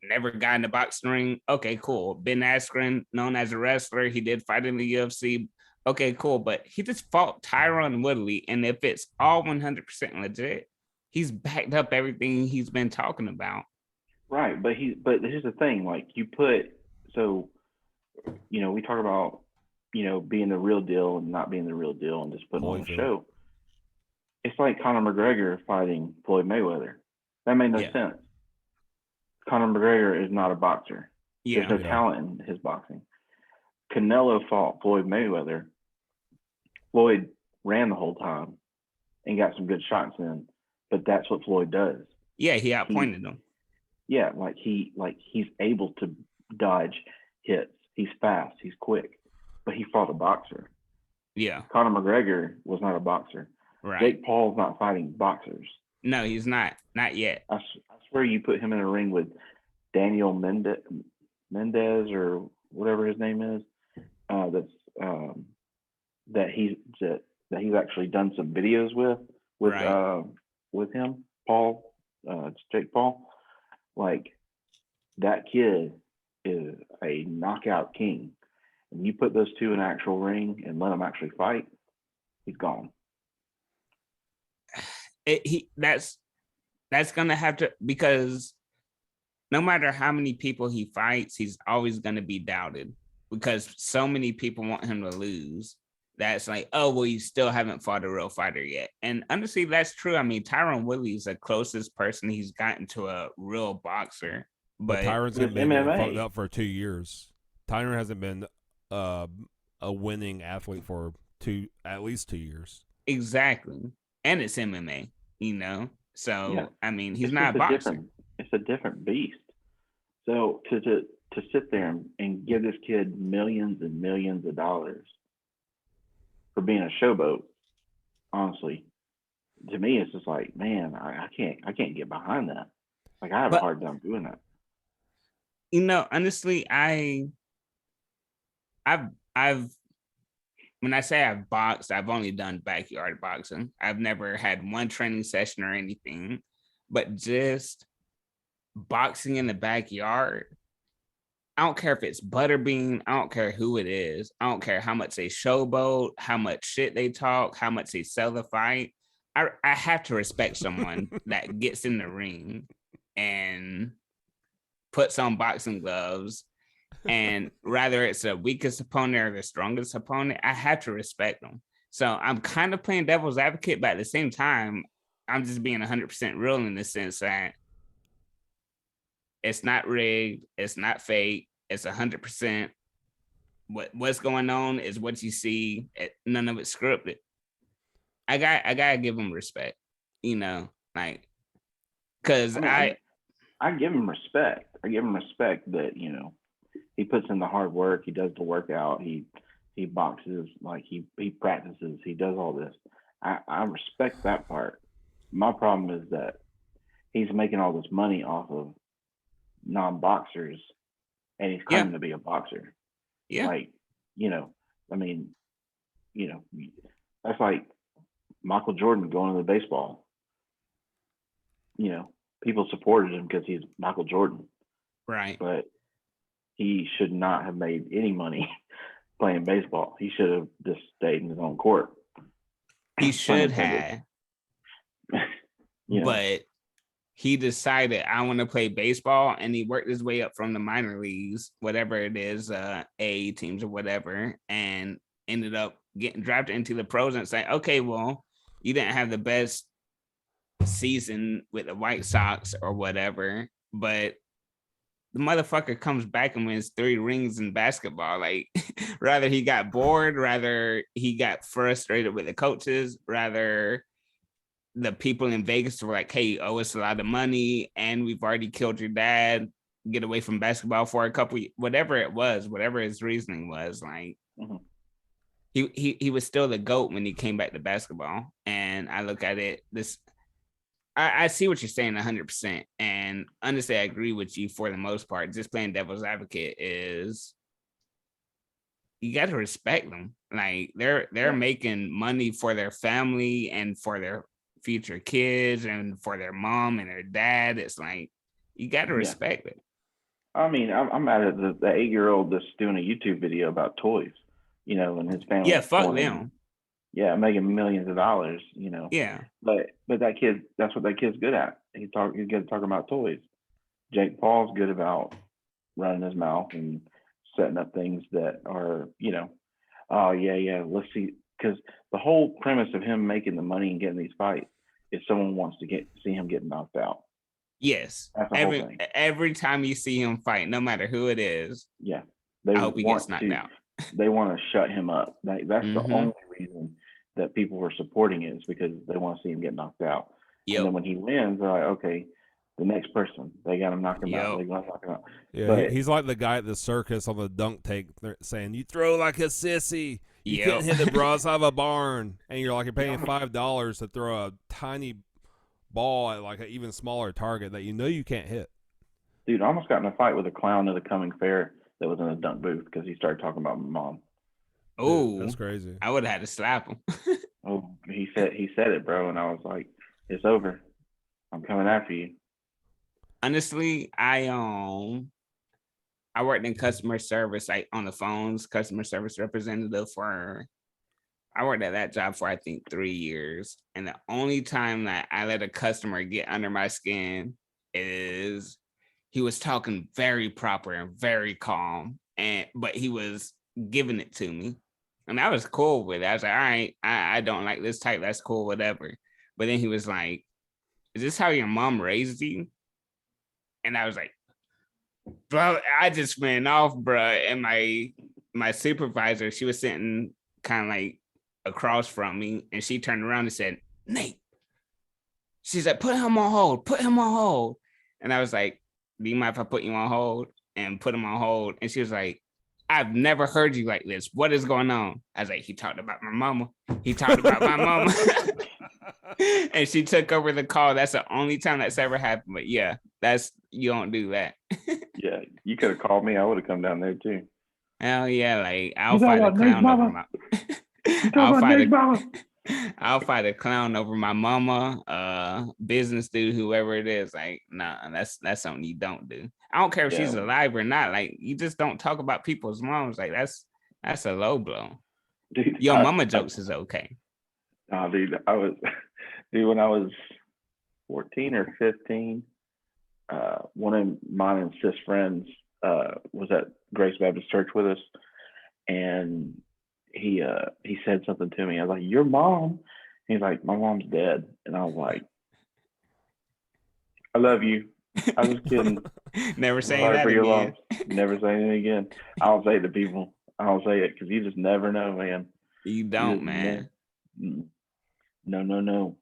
never got in the boxing ring. Okay, cool. Ben Askren, known as a wrestler, he did fight in the UFC. Okay, cool. But he just fought Tyrone Woodley, and if it's all 100% legit, he's backed up everything he's been talking about. Right, but here's the thing, like we talk about, being the real deal and not being the real deal and just putting on a show. It's like Conor McGregor fighting Floyd Mayweather. That made no sense. Conor McGregor is not a boxer. There's no talent in his boxing. Canelo fought Floyd Mayweather. Floyd ran the whole time and got some good shots in, but that's what Floyd does. Yeah, he outpointed him. Yeah, he's able to dodge hits. He's fast. He's quick. But he fought a boxer. Yeah. Conor McGregor was not a boxer. Right. Jake Paul's not fighting boxers. No, he's not. Not yet. I swear you put him in a ring with Daniel Mendez or whatever his name is. That he's actually done some videos with him, Paul, Jake Paul. Like, that kid is a knockout king. And you put those two in an actual ring and let them actually fight, he's gone. That's gonna have to, because no matter how many people he fights, he's always gonna be doubted because so many people want him to lose. That's like, oh well, you still haven't fought a real fighter yet. And honestly, that's true. I mean, Tyrone Woodley is the closest person he's gotten to a real boxer. But Tyron's been fucked up for 2 years. Tyron hasn't been a winning athlete for at least 2 years. Exactly. And it's MMA, So yeah. I mean, he's not a boxer. It's a different beast. So to sit there and give this kid millions and millions of dollars for being a showboat, honestly, to me, it's just like, man, I can't get behind that. Like, I have a hard time doing that. Honestly, I've when I say I've boxed, I've only done backyard boxing. I've never had one training session or anything, but just boxing in the backyard. I don't care if it's Butterbean. I don't care who it is. I don't care how much they showboat, how much shit they talk, how much they sell the fight. I have to respect someone that gets in the ring and puts on boxing gloves. And rather it's the weakest opponent or the strongest opponent, I have to respect them. So I'm kind of playing devil's advocate, but at the same time, I'm just being 100% real in the sense that it's not rigged, it's not fake, it's 100%. What's going on is what you see. None of it's scripted. I gotta give him respect, because I give him respect. I give him respect that he puts in the hard work. He does the workout. He boxes, like he practices. He does all this. I respect that part. My problem is that he's making all this money off of non-boxers, and he's claiming to be a boxer. Yeah. Like, I mean, that's like Michael Jordan going to the baseball. People supported him because he's Michael Jordan, Right. but he should not have made any money playing baseball. He should have just stayed in his own court. He should have. But he decided I want to play baseball, and he worked his way up from the minor leagues, whatever it is, A teams or whatever, and ended up getting drafted into the pros and saying, okay, well, you didn't have the best season with the White Sox or whatever, but the motherfucker comes back and wins 3 rings in basketball. Like, rather he got bored, rather he got frustrated with the coaches, rather the people in Vegas were like, hey, you owe us a lot of money and we've already killed your dad. Get away from basketball for a couple, whatever it was, whatever his reasoning was. Like, he was still the GOAT when he came back to basketball. And I look at it, I see what you're saying 100%. And honestly, I agree with you for the most part. Just playing devil's advocate is you got to respect them. Like, they're making money for their family and for their future kids and for their mom and their dad. It's like, you got to respect it. I mean, I'm mad at the 8-year-old that's doing a YouTube video about toys, and his family. Yeah, fuck them. Yeah, making millions of dollars, Yeah. But that kid, that's what that kid's good at. He's good at talking about toys. Jake Paul's good about running his mouth and setting up things that are, oh yeah, let's see. Because the whole premise of him making the money and getting these fights is someone wants to see him get knocked out. Yes. Every time you see him fight, no matter who it is. Yeah. I hope he gets knocked out. They want to shut him up. That's the only reason that people were supporting it, is because they want to see him get knocked out. Yep. And then when he wins, they're like, okay, the next person, they got him knocked him out. They got him knocked him out. Yeah, but he's like the guy at the circus on the dunk tank saying, you throw like a sissy. You can't hit the broadside of a barn. And you're paying $5 to throw a tiny ball at like an even smaller target that you can't hit. Dude, I almost got in a fight with a clown at the coming fair that was in a dunk booth because he started talking about my mom. Oh, that's crazy. I would have had to slap him. Oh, he said it, bro, and I was like, it's over. I'm coming after you. Honestly, I worked in customer service, like on the phones, customer service representative I worked at that job for I think 3 years. And the only time that I let a customer get under my skin is he was talking very proper and very calm, but he was giving it to me. And I was cool with it. I was like, all right, I don't like this type. That's cool, whatever. But then he was like, is this how your mom raised you? And I was like, bro, I just went off, bro. And my supervisor, she was sitting kind of like across from me, and she turned around and said, Nate. She's like, put him on hold. And I was like, do you mind if I put you on hold? And put him on hold. And she was like, I've never heard you like this. What is going on? I was like, he talked about my mama. And she took over the call. That's the only time that's ever happened. But yeah, you don't do that. Yeah, you could have called me. I would have come down there too. Hell yeah, like I'll fight a clown over my I'll fight a clown over my mama, business dude, whoever it is. Like, nah, that's something you don't do. I don't care if she's alive or not. Like, you just don't talk about people's moms. Like, that's a low blow. Dude, your mama jokes is okay. Nah, dude, when I was 14 or 15, one of mine and sis friends was at Grace Baptist Church with us, and he said something to me. I was like, your mom? He's like, my mom's dead. And I was like, I love you. I was kidding. Never saying that again. Never saying it again. I don't say it to people. I don't say it because you just never know, man. You don't, man. No.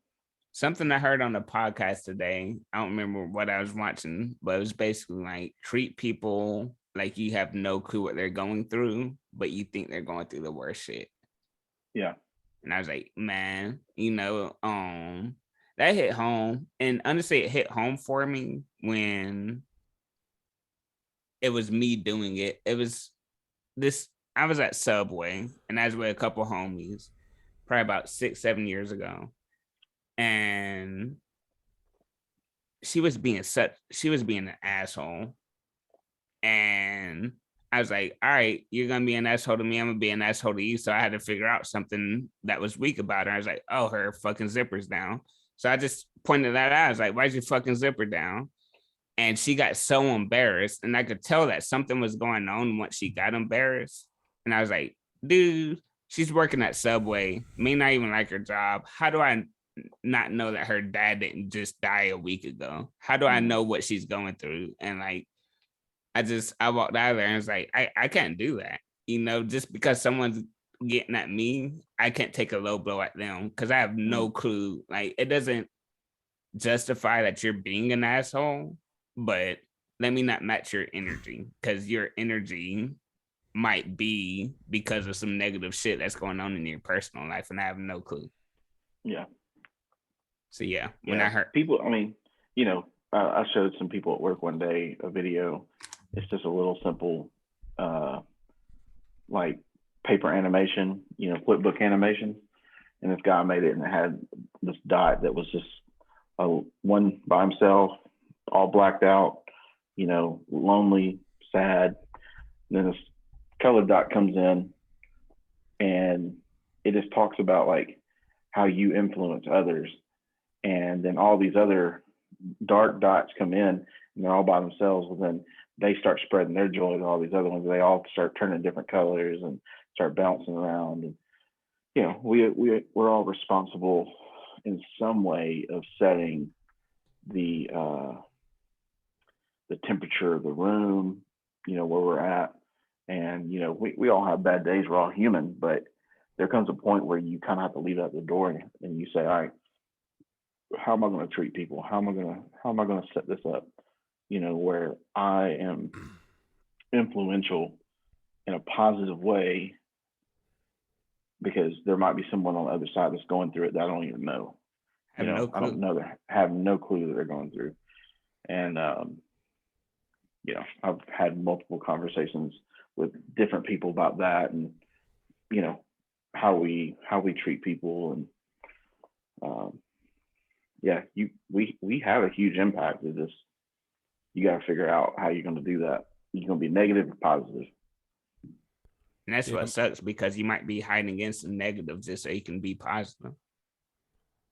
Something I heard on the podcast today, I don't remember what I was watching, but it was basically like, treat people like you have no clue what they're going through, but you think they're going through the worst shit. Yeah. And I was like, man, that hit home. And honestly, it hit home for me when it was me doing it. It was this I was at Subway, and I was with a couple homies, probably about 6, 7 years ago, and she was being an asshole, and I was like, all right, you're gonna be an asshole to me, I'm gonna be an asshole to you. So I had to figure out something that was weak about her. I was like, oh, her fucking zipper's down. So I just pointed that out. I was like, why's your fucking zipper down? And she got so embarrassed, and I could tell that something was going on once she got embarrassed. And I was like, dude, she's working at Subway, may not even like her job. How do I not know that her dad didn't just die a week ago? How do I know what she's going through? And like, I walked out of there and was like, I can't do that. Just because someone's getting at me, I can't take a low blow at them because I have no clue. Like, it doesn't justify that you're being an asshole, but let me not match your energy, because your energy might be because of some negative shit that's going on in your personal life, and I have no clue. Yeah. So yeah, when I heard people, I mean, I showed some people at work one day a video. It's just a little simple, like paper animation, flipbook animation, and this guy made it, and it had this dot that was just one by himself, all blacked out, lonely, sad. And then this colored dot comes in, and it just talks about like how you influence others. And then all these other dark dots come in, and they're all by themselves. Well, then they start spreading their joy to all these other ones. They all start turning different colors and start bouncing around. And we're all responsible in some way of setting the temperature of the room, where we're at. And we all have bad days. We're all human, but there comes a point where you kind of have to leave it at the door, and you say, all right, how am I going to treat people? How am I going to set this up, where I am influential in a positive way, because there might be someone on the other side that's going through it that I don't even know. I don't know, have no clue that they're going through. And I've had multiple conversations with different people about that, and how we treat people. And we have a huge impact of this. You got to figure out how you're going to do that. You're going to be negative or positive. And that's what sucks, because you might be hiding against the negative just so you can be positive.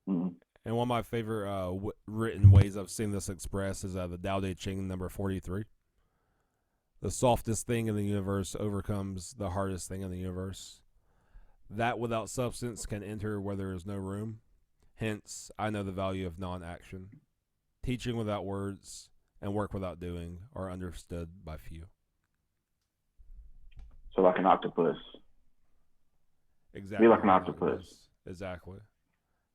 Mm-hmm. And one of my favorite written ways I've seen this expressed is the Tao Te Ching number 43. The softest thing in the universe overcomes the hardest thing in the universe. That without substance can enter where there is no room. Hence, I know the value of non-action. Teaching without words and work without doing are understood by few. So like an octopus. Exactly. Be like an octopus. Exactly.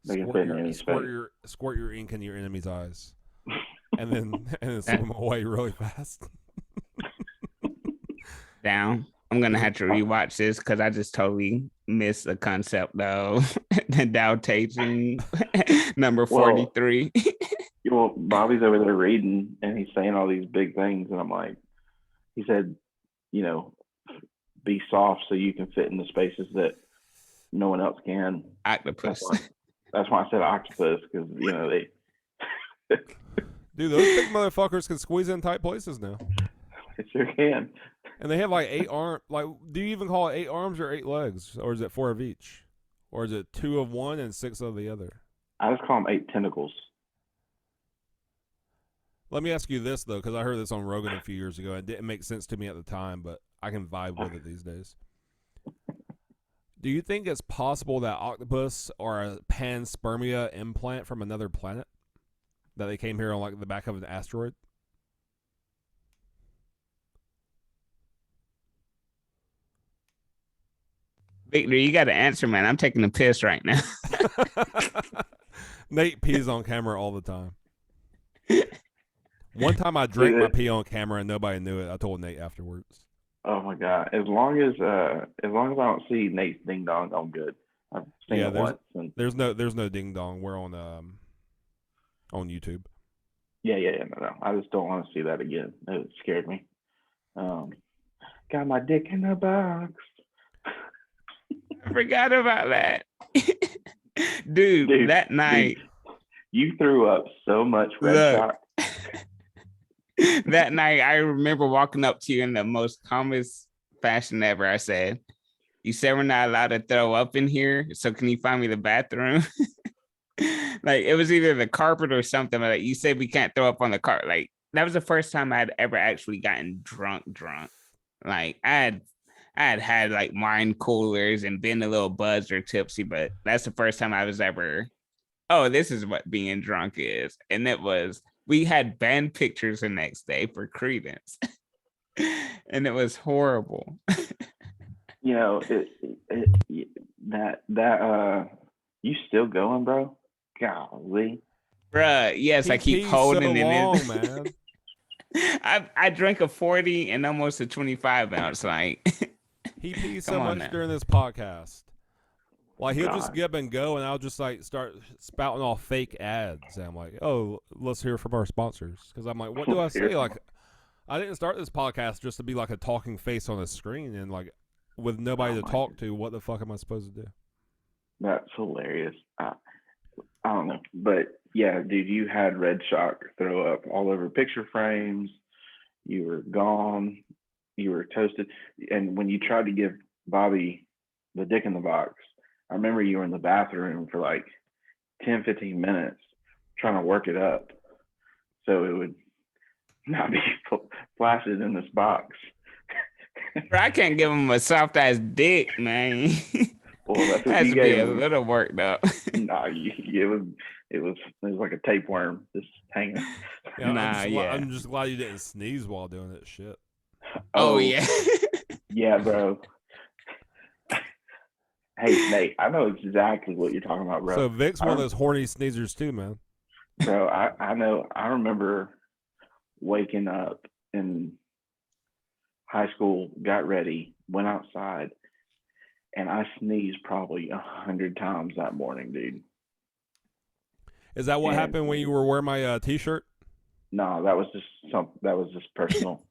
They can fit in any space. Squirt your ink in your enemy's eyes, and then swim away really fast. Down. I'm gonna have to rewatch this because I just totally missed the concept though. The Tao Te Ching number 43. Well, Bobby's over there reading, and he's saying all these big things, and I'm like, he said, be soft so you can fit in the spaces that no one else can. Octopus. That's why I said octopus, because they. Dude, those big motherfuckers can squeeze in tight places now. They sure can. And they have like 8 arms. Like, do you even call it 8 arms or 8 legs, or is it 4 of each, or is it 2 of one and 6 of the other? I just call them 8 tentacles. Let me ask you this though, because I heard this on Rogan a few years ago, and it didn't make sense to me at the time, but I can vibe with it these days. Do you think it's possible that octopus are a panspermia implant from another planet? That they came here on like the back of an asteroid? Victor, you got to answer, man. I'm taking a piss right now. Nate pees on camera all the time. One time I drank my pee on camera and nobody knew it. I told Nate afterwards. Oh my god! As long as I don't see Nate's ding dong, I'm good. I've seen it once. And there's no ding dong. We're on YouTube. Yeah. No. I just don't want to see that again. It scared me. Got my dick in a box. I forgot about that. Dude, that night. You threw up so much red shock. That night, I remember walking up to you in the most calmest fashion ever. I said, "You said we're not allowed to throw up in here, so can you find me the bathroom?" Like it was either the carpet or something. Like you said, we can't throw up on the carpet. Like that was the first time I'd ever actually gotten drunk. Like I had like wine coolers and been a little buzzed or tipsy, but that's the first time I was ever. Oh, this is what being drunk is, and it was. We had banned pictures the next day for Credence, and it was horrible. You know, you still going, bro? Golly, Bruh, yes, I keep holding so it long, in. man. I drank a 40 and almost a 25 ounce. Like he pees so much during this podcast. Like he'll just get up and go, and I'll just like start spouting off fake ads. And I'm like, oh, let's hear from our sponsors. Because I'm like, what do I say? Like, I didn't start this podcast just to be like a talking face on a screen and like with nobody to talk to. What the fuck am I supposed to do? That's hilarious. I don't know, but yeah, dude, you had red shock, throw up all over picture frames. You were gone. You were toasted. And when you tried to give Bobby the dick in the box, I remember you were in the bathroom for like 10, 15 minutes trying to work it up so it would not be flaccid in this box. Bro, I can't give him a soft ass dick, man. Well, that's what has you to be gave a him. little worked up. Nah, it was like a tapeworm just hanging. Yeah, I'm just glad you didn't sneeze while doing that shit. Oh yeah. Yeah, bro. Hey, Nate, I know exactly what you're talking about, bro. So Vic's one of those horny sneezers too, man. Bro, I know. I remember waking up in high school, got ready, went outside, and I sneezed probably 100 times that morning, dude. Is that what happened when you were wearing my T-shirt? No, that was just personal.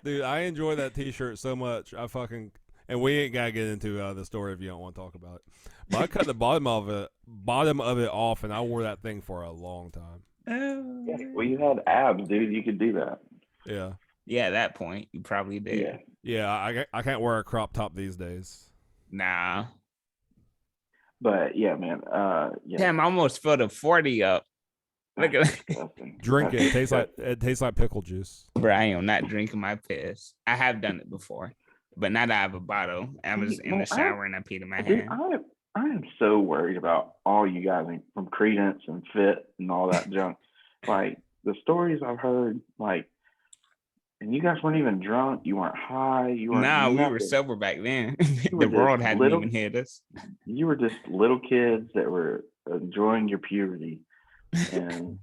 Dude, I enjoy that T-shirt so much. And we ain't gotta get into the story if you don't want to talk about it. But I cut the bottom of it off, and I wore that thing for a long time. Yeah, well, you had abs, dude. You could do that. Yeah. Yeah, at that point, you probably did. Yeah, I can't wear a crop top these days. Nah. But yeah, man. Yeah. Damn, I almost filled a 40 up. Look at that. Drink it. It tastes like pickle juice. Bro, I am not drinking my piss. I have done it before, but now that I have a bottle, I was in the shower and I peed in my hand. I am so worried about all you guys from Credence and Fit and all that junk. Like the stories I've heard, like, and you guys weren't even drunk. You weren't high. You weren't. Nah, we were sober back then. The world hadn't even hit us. You were just little kids that were enjoying your puberty, and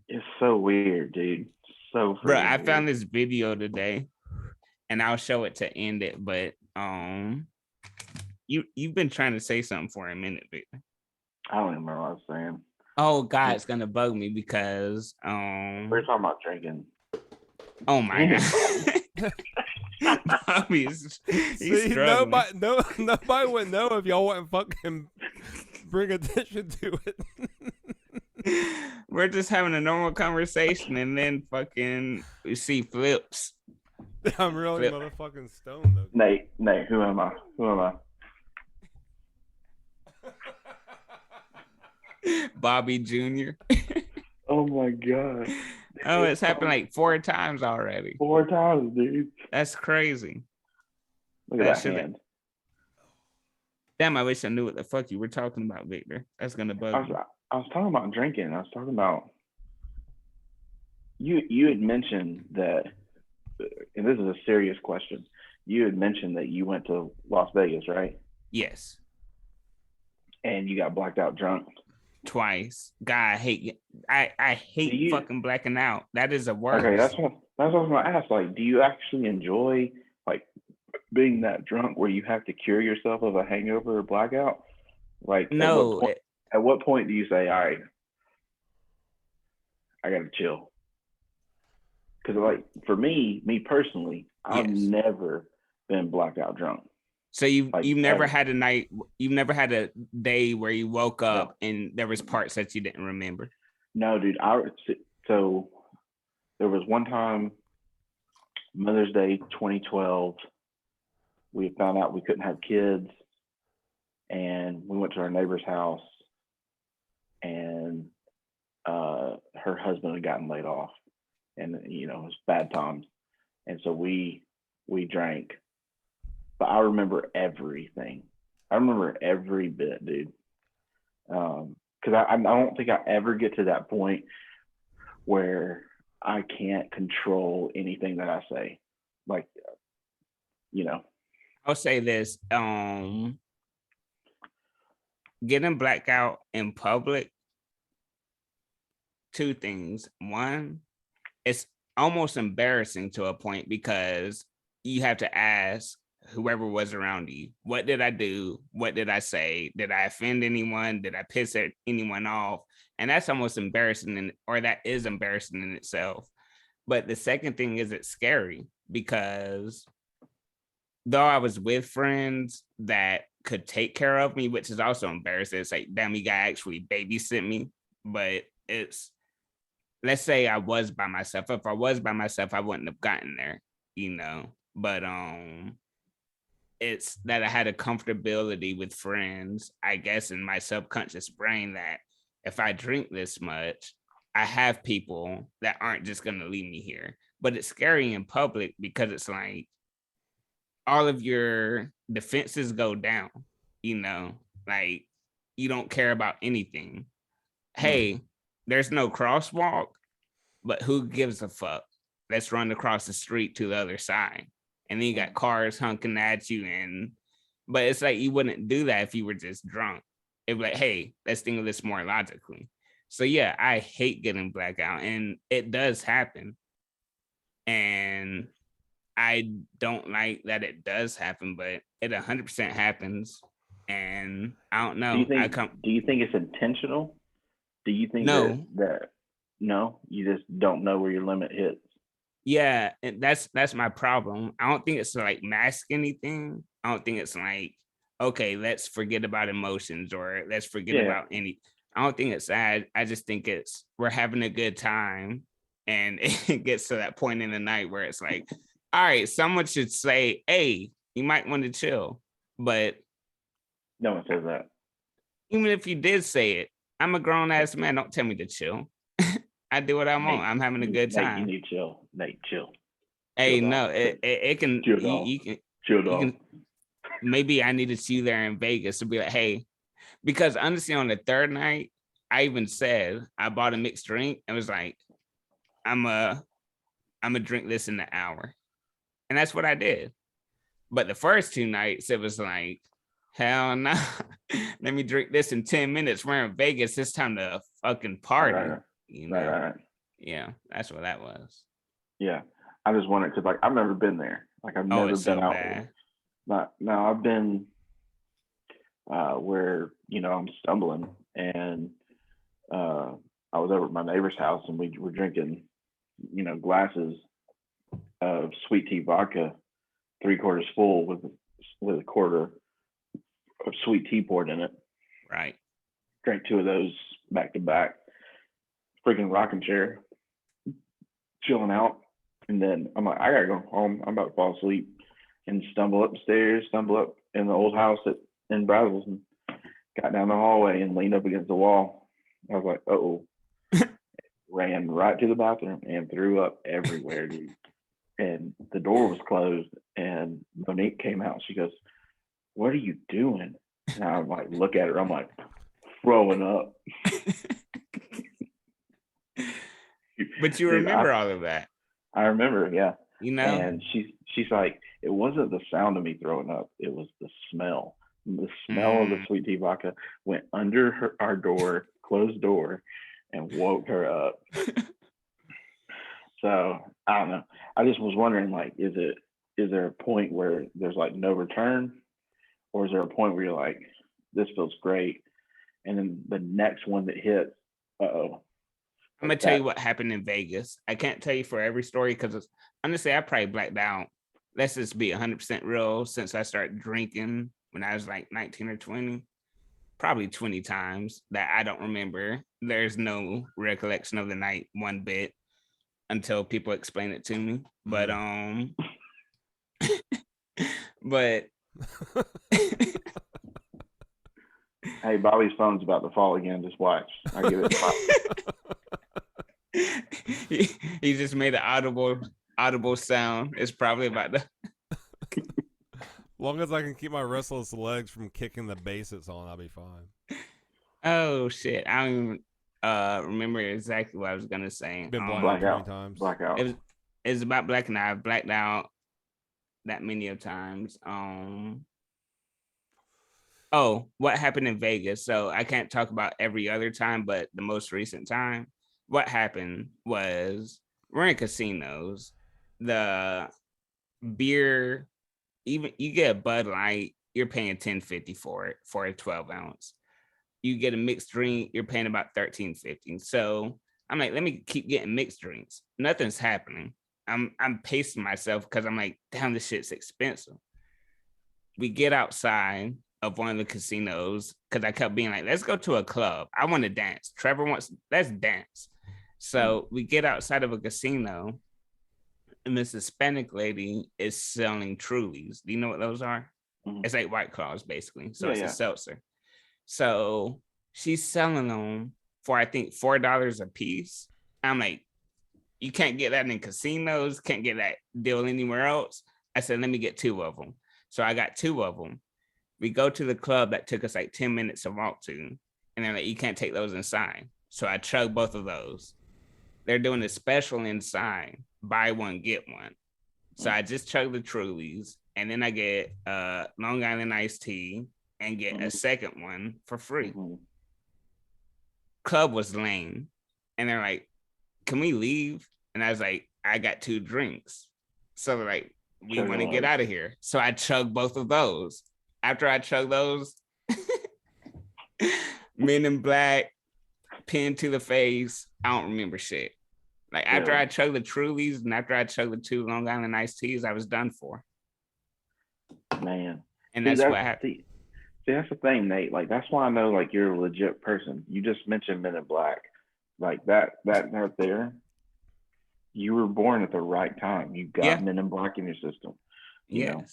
it's so weird, dude. So bro, I weird. found this video today, and I'll show it to end it. But you've been trying to say something for a minute, Victor. I don't even remember what I was saying. Oh God, it's gonna bug me because we're talking about drinking. Oh my God. He's nobody would know if y'all wouldn't fucking bring attention to it. We're just having a normal conversation and then fucking we see flips. I'm really motherfucking stoned though. Nate, who am I? Bobby Jr. Oh my God. Oh, it's happened like 4 times already. 4 times, dude. That's crazy. Look at that hand. Damn, I wish I knew what the fuck you were talking about, Victor. That's gonna bug me. I was talking about drinking. I was talking about you had mentioned that, and this is a serious question. You had mentioned that you went to Las Vegas, right? Yes. And you got blacked out drunk. Twice. God, I hate fucking blacking out. That is a word. Okay, that's what I was gonna ask. Like, do you actually enjoy like being that drunk where you have to cure yourself of a hangover or blackout? Like, no. At what point do you say, all right, I gotta chill? Because like for me personally, I've never been blackout drunk. So you've never ever. had a night, you've never had a day where you woke up and there was parts that you didn't remember. No, dude. So there was one time, Mother's Day 2012. We found out we couldn't have kids, and we went to our neighbor's house, and her husband had gotten laid off, and it was bad times, and so we drank. But I remember everything. I remember every bit, dude. Because I don't think I ever get to that point where I can't control anything that I say. Like, I'll say this: getting blackout in public. Two things. One, it's almost embarrassing to a point because you have to ask whoever was around you, what did I do? What did I say? Did I offend anyone? Did I piss anyone off? And that's almost embarrassing, or that is embarrassing in itself. But the second thing is it's scary because though I was with friends that could take care of me, which is also embarrassing. It's like, damn, you guy actually babysit me. But let's say I was by myself. If I was by myself, I wouldn't have gotten there, But it's that I had a comfortability with friends, I guess, in my subconscious brain that if I drink this much, I have people that aren't just going to leave me here. But it's scary in public because it's like all of your defenses go down, like you don't care about anything. Hey, there's no crosswalk, but who gives a fuck? Let's run across the street to the other side. And then you got cars honking at you, but it's like you wouldn't do that if you were just drunk. It'd be like, hey, let's think of this more logically. So yeah, I hate getting blackout, and it does happen. And I don't like that it does happen, but it 100% happens. And I don't know. Do you think it's intentional? Do you think that no, you just don't know where your limit hits? Yeah, and that's my problem. I don't think it's to like mask anything. I don't think it's like, okay, let's forget about emotions or let's forget about any. I don't think it's that. I just think we're having a good time, and it gets to that point in the night where it's like, all right, someone should say, hey, you might want to chill. But no one says that. Even if you did say it, I'm a grown ass man. Don't tell me to chill. I do what I want. I'm having a good time. You need to chill. Nate, chill. Hey, chill, no, it can. You can. Chill, dog. Maybe I need to see you there in Vegas to be like, hey, because honestly, on the third night, I even said I bought a mixed drink and was like, I'm a drink this in an hour, and that's what I did. But the first two nights, it was like, hell no, let me drink this in 10 minutes. We're in Vegas. It's time to fucking party. Right. Right. Yeah, that's what that was. Yeah, I just wondered because like I've never been there. Like I've never been so out. Bad. Now I've been where I'm stumbling, and I was over at my neighbor's house, and we were drinking glasses of sweet tea vodka, 3/4 full with a quarter of sweet tea poured in it. Right. Drank 2 of those back to back. Freaking rocking chair, chilling out, and then I'm like, I gotta go home. I'm about to fall asleep, and stumble up the stairs, stumble up in the old house in Wrastlin, got down the hallway and leaned up against the wall. I was like, oh, ran right to the bathroom and threw up everywhere, dude. And the door was closed, and Monique came out. She goes, "What are you doing?" And I'm like, look at her. I'm like, throwing up. But you remember all of that. I remember, yeah. And she's like, it wasn't the sound of me throwing up, it was the smell. The smell of the sweet tea vodka went under our door, closed door, and woke her up. So I don't know. I just was wondering, like, is there a point where there's like no return, or is there a point where you're like, this feels great, and then the next one that hits, I'm gonna tell you what happened in Vegas. I can't tell you for every story because honestly, I probably blacked out let's just be 100% real. Since I started drinking when I was like 19 or 20, probably 20 times that I don't remember. There's no recollection of the night one bit until people explain it to me. But but Hey, Bobby's phone's about to fall again. Just watch. I give it 5. he just made an audible sound. It's probably about to. Long as I can keep my restless legs from kicking the bass it's on, I'll be fine. Oh shit! I don't even remember exactly what I was gonna say. Been blacked out 20 times. Blackout. It was about Black, and I've blacked out that many of times. Oh, what happened in Vegas? So I can't talk about every other time, but the most recent time, what happened was we're in casinos. The beer, even you get a Bud Light, you're paying $10.50 for it for a 12 ounce. You get a mixed drink, you're paying about $13.50. So I'm like, let me keep getting mixed drinks. Nothing's happening. I'm pacing myself because I'm like, damn, this shit's expensive. We get outside of one of the casinos because I kept being like, let's go to a club. I want to dance. Trevor wants, let's dance. So we get outside of a casino, and this Hispanic lady is selling Trulies. Do you know what those are? It's like White Claws, basically. So it's a seltzer. So she's selling them for, I think, $4 a piece. I'm like, you can't get that in casinos, can't get that deal anywhere else. I said, let me get 2 of them. So I got 2 of them. We go to the club that took us like 10 minutes to walk to, and they're like, you can't take those inside. So I chug both of those. They're doing a special inside, buy one, get one. So I just chug the Trulies, and then I get Long Island iced tea and get a second one for free. Club was lame. And they're like, can we leave? And I was like, I got 2 drinks. So they're like, we want to get out of here. So I chugged both of those. After I chugged those, Men in Black, pin to the face. I don't remember shit. Like after I chugged the Trulies and after I chugged the 2 Long Island iced teas, I was done for. Man. And that's what happened. See, that's the thing, Nate. Like that's why I know like you're a legit person. You just mentioned Men in Black. Like that right there. You were born at the right time. You got Men in Black in your system. You know,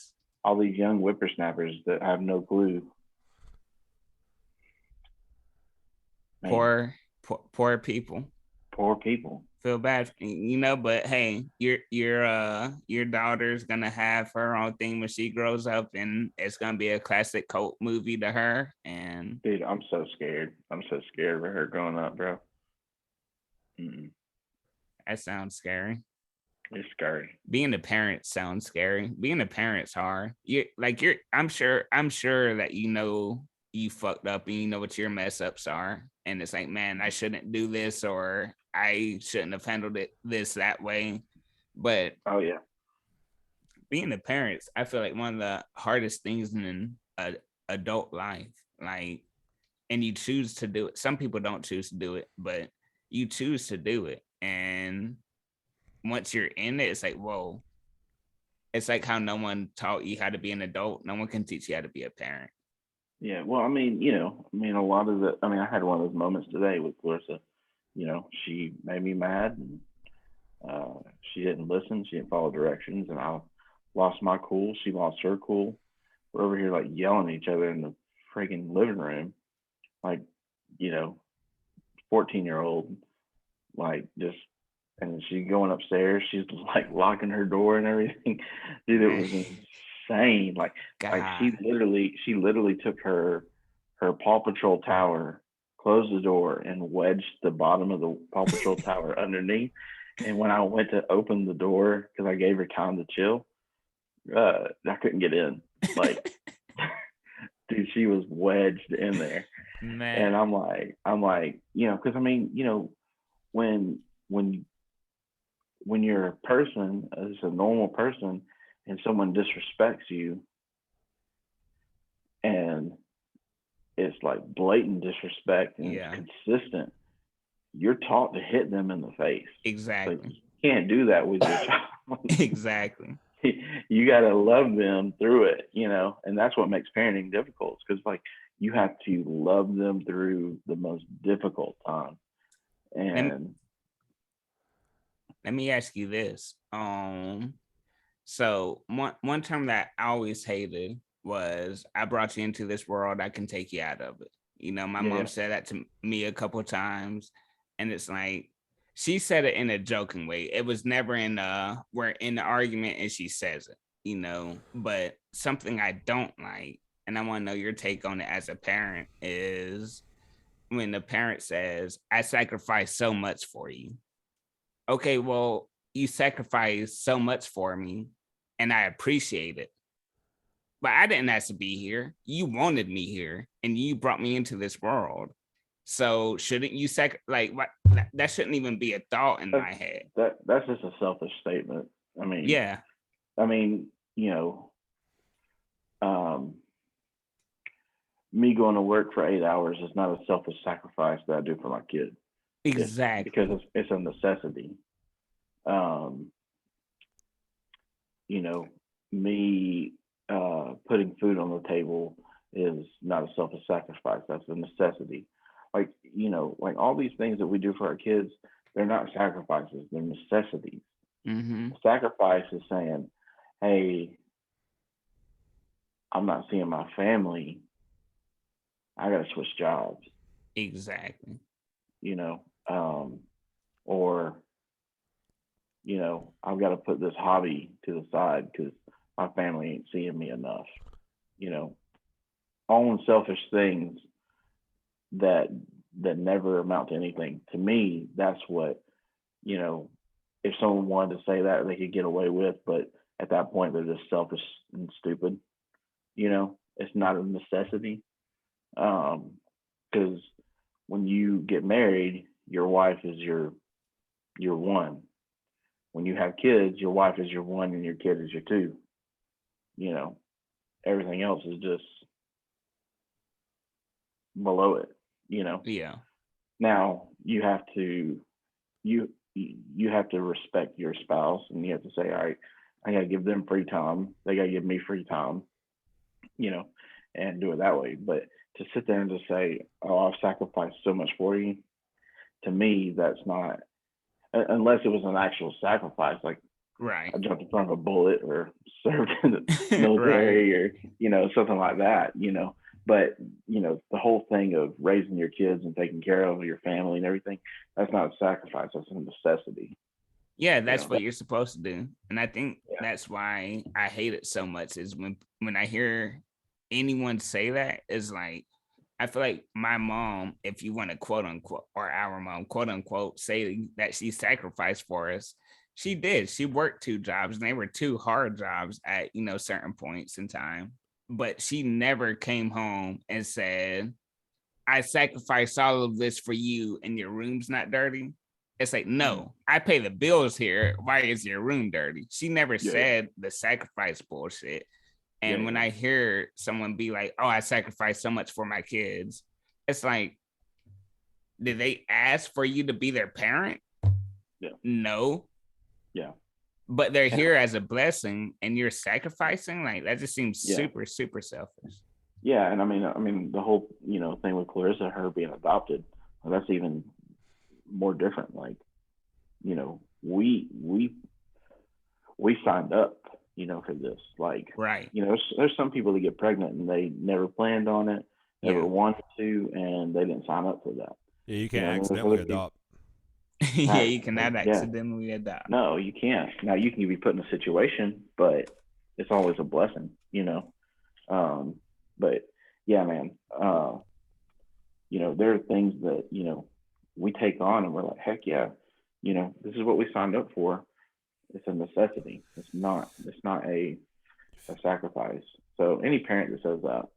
all these young whippersnappers that have no clue. Man. Poor people. Poor people. Feel bad, you know, but hey, your daughter's gonna have her own thing when she grows up, and it's gonna be a classic cult movie to her. And dude, I'm so scared. I'm so scared of her growing up, bro. That sounds scary. It's scary. Being a parent sounds scary. Being a parent's hard. I'm sure that you fucked up and you know what your mess ups are. And it's like, man, I shouldn't do this, or I shouldn't have handled it that way. But being a parent, I feel like one of the hardest things in adult life. Like, and you choose to do it. Some people don't choose to do it, but you choose to do it. And once you're in it, it's like, whoa. It's like how no one taught you how to be an adult. No one can teach you how to be a parent. Yeah, well, I mean, a lot of I had one of those moments today with Clarissa. You know, she made me mad, and she didn't listen. She didn't follow directions, and I lost my cool. She lost her cool. We're over here like yelling at each other in the freaking living room, like 14-year-old, like just. And she's going upstairs. She's like locking her door and everything. Dude, it was insane. Like she literally took her Paw Patrol tower, closed the door, and wedged the bottom of the Paw Patrol tower underneath. And when I went to open the door because I gave her time to chill, I couldn't get in. Like, dude, she was wedged in there. Man. And I'm like, because when you're a person, as a normal person, and someone disrespects you, and it's like blatant disrespect and it's consistent, you're taught to hit them in the face. Exactly. But you can't do that with your child. Exactly. you got to love them through it, and that's what makes parenting difficult, because like you have to love them through the most difficult time. And let me ask you this. So one term that I always hated was, I brought you into this world, I can take you out of it. My mom said that to me a couple of times, and it's like, she said it in a joking way. It was never in we're in the argument and she says it, but something I don't like, and I want to know your take on it as a parent, is when the parent says, I sacrificed so much for you. Okay, well, you sacrificed so much for me and I appreciate it. But I didn't ask to be here. You wanted me here and you brought me into this world. So shouldn't you what? That shouldn't even be a thought in my head. That's just a selfish statement. I mean, yeah. Me going to work for 8 hours is not a selfish sacrifice that I do for my kid. Exactly. Because it's a necessity. Me putting food on the table is not a selfish sacrifice. That's a necessity. Like all these things that we do for our kids, they're not sacrifices, they're necessities. Mm-hmm. Sacrifice is saying, hey, I'm not seeing my family, I gotta switch jobs. Exactly. Or I've got to put this hobby to the side because my family ain't seeing me enough. All unselfish things that never amount to anything. To me, that's what, if someone wanted to say that, they could get away with, but at that point they're just selfish and stupid. It's not a necessity. Because when you get married, your wife is your one. When you have kids, your wife is your one and your kid is your two. Everything else is just below it. Yeah. Now you have to respect your spouse, and you have to say, all right, I gotta give them free time, they gotta give me free time, and do it that way. But to sit there and just say, oh, I've sacrificed so much for you, to me, that's not, unless it was an actual sacrifice, like right, I jumped in front of a bullet or served in the military or, something like that, But, the whole thing of raising your kids and taking care of your family and everything, that's not a sacrifice, that's a necessity. Yeah, that's what you're supposed to do. And I think that's why I hate it so much, is when I hear anyone say that, is like, I feel like my mom, if you want to quote unquote, or our mom, quote unquote, say that she sacrificed for us, she did. She worked 2 jobs and they were 2 hard jobs at, certain points in time. But she never came home and said, I sacrificed all of this for you and your room's not dirty. It's like, no, I pay the bills here. Why is your room dirty? She never said the sacrifice bullshit. And when I hear someone be like, oh, I sacrificed so much for my kids, it's like, did they ask for you to be their parent? Yeah. No. Yeah. But they're here as a blessing and you're sacrificing? Like, that just seems super, super selfish. Yeah. And I mean, the whole, thing with Clarissa, her being adopted, that's even more different. Like, we signed up, for this. Like, right. There's some people that get pregnant and they never planned on it, never wanted to, and they didn't sign up for that. Yeah, you can't accidentally adopt. You cannot accidentally adopt. No, you can't. Now you can be put in a situation, but it's always a blessing, But yeah, man, there are things that, we take on and we're like, heck yeah, this is what we signed up for. It's a necessity. It's not a sacrifice. So any parent that says that,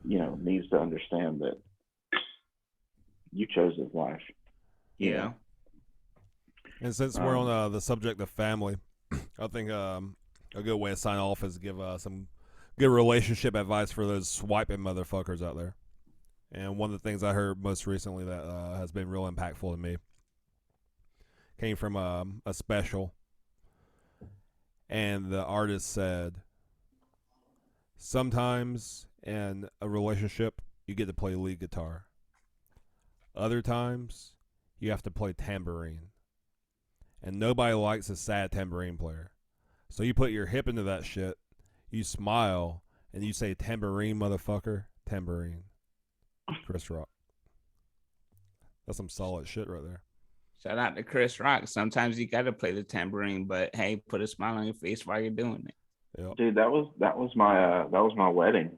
needs to understand that you chose this life. Yeah. And since we're on the subject of family, I think a good way to sign off is give some good relationship advice for those swiping motherfuckers out there. And one of the things I heard most recently that has been real impactful to me came from a special. And the artist said, sometimes in a relationship, you get to play lead guitar. Other times, you have to play tambourine. And nobody likes a sad tambourine player. So you put your hip into that shit, you smile, and you say, tambourine, motherfucker, tambourine. Chris Rock. That's some solid shit right there. Shout out to Chris Rock. Sometimes you gotta play the tambourine, but hey, put a smile on your face while you're doing it. Yep. Dude, that was my wedding.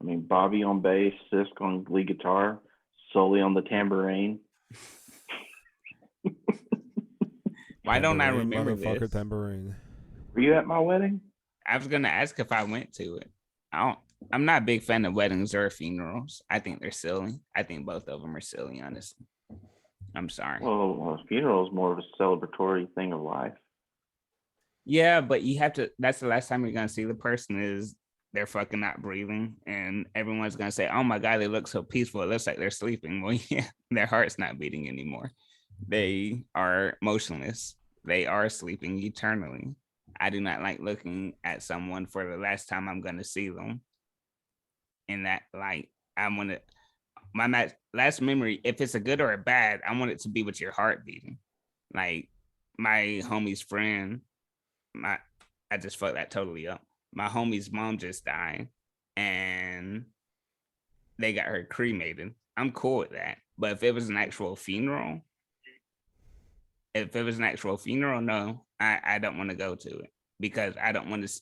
I mean, Bobby on bass, Sisk on lead guitar, Sully on the tambourine. Why don't I Tambourine, remember motherfucker, this? tambourine. Were you at my wedding? I was gonna ask if I went to it. I'm not a big fan of weddings or funerals. I think they're silly. I think both of them are silly, honestly. I'm sorry. Well, a funeral is more of a celebratory thing of life. Yeah, but you have to. That's the last time you're gonna see the person is they're fucking not breathing, and everyone's gonna say, "Oh my god, they look so peaceful. It looks like they're sleeping." Well, yeah, their heart's not beating anymore. They are motionless. They are sleeping eternally. I do not like looking at someone for the last time I'm gonna see them. In that light, I want to. My last memory, if it's a good or a bad, I want it to be with your heart beating. Like my homie's friend. I just fucked that totally up. My homie's mom just died and they got her cremated. I'm cool with that. But if it was an actual funeral, no, I don't want to go to it because I don't want to.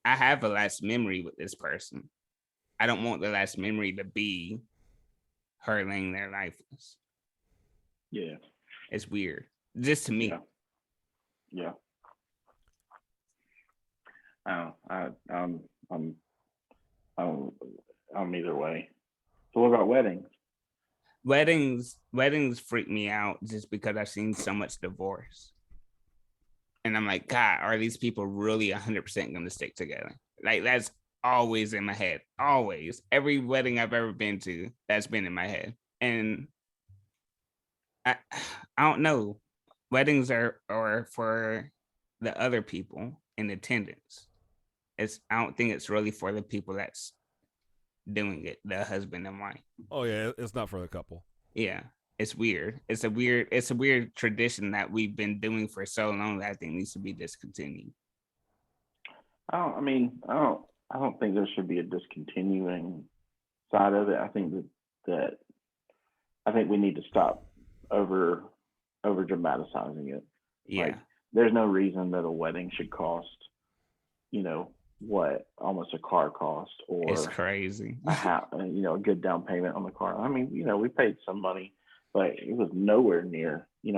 I have a last memory with this person. I don't want the last memory to be her laying there lifeless. Yeah. It's weird. Just to me. Yeah. I'm either way. So what about weddings? Weddings freak me out just because I've seen so much divorce. And I'm like, God, are these people really 100% going to stick together? Like, that's always in my head. Always. Every wedding I've ever been to, that's been in my head. And I don't know. Weddings are for the other people in attendance. I don't think it's really for the people that's doing it, the husband and wife. Oh yeah, it's not for the couple. Yeah, it's weird. It's a weird tradition that we've been doing for so long that I think needs to be discontinued. I don't think there should be a discontinuing side of it. I think that we need to stop over dramatizing it. Yeah. Like, there's no reason that a wedding should cost, what almost a car cost, or it's crazy. a good down payment on the car. I mean, we paid some money, but it was nowhere near. I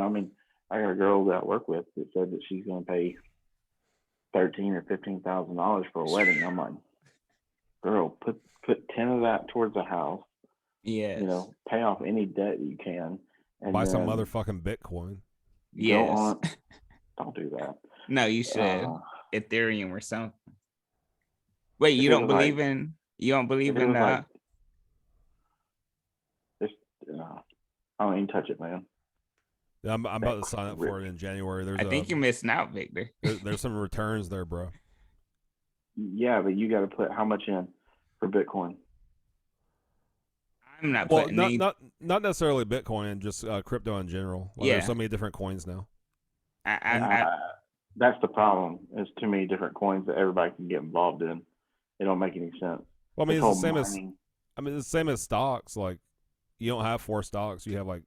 got a girl that I work with that said that she's going to pay $13,000 or $15,000 for a wedding. I'm like, girl, put 10 of that towards a house. Yes. Pay off any debt you can, and buy some motherfucking Bitcoin. Yes. Don't do that. No, you should. Ethereum or something. Wait, you don't believe in I don't even touch it, man. Yeah, I'm about to sign up for it in January. I think you're missing out, Victor. There's some returns there, bro. Yeah, but you got to put how much in for Bitcoin? I'm not putting not necessarily Bitcoin, just crypto in general. Yeah, there's so many different coins now. That's the problem. There's too many different coins that everybody can get involved in. It don't make any sense. Well, I mean, it's the same as stocks. Like, you don't have 4 stocks; you have like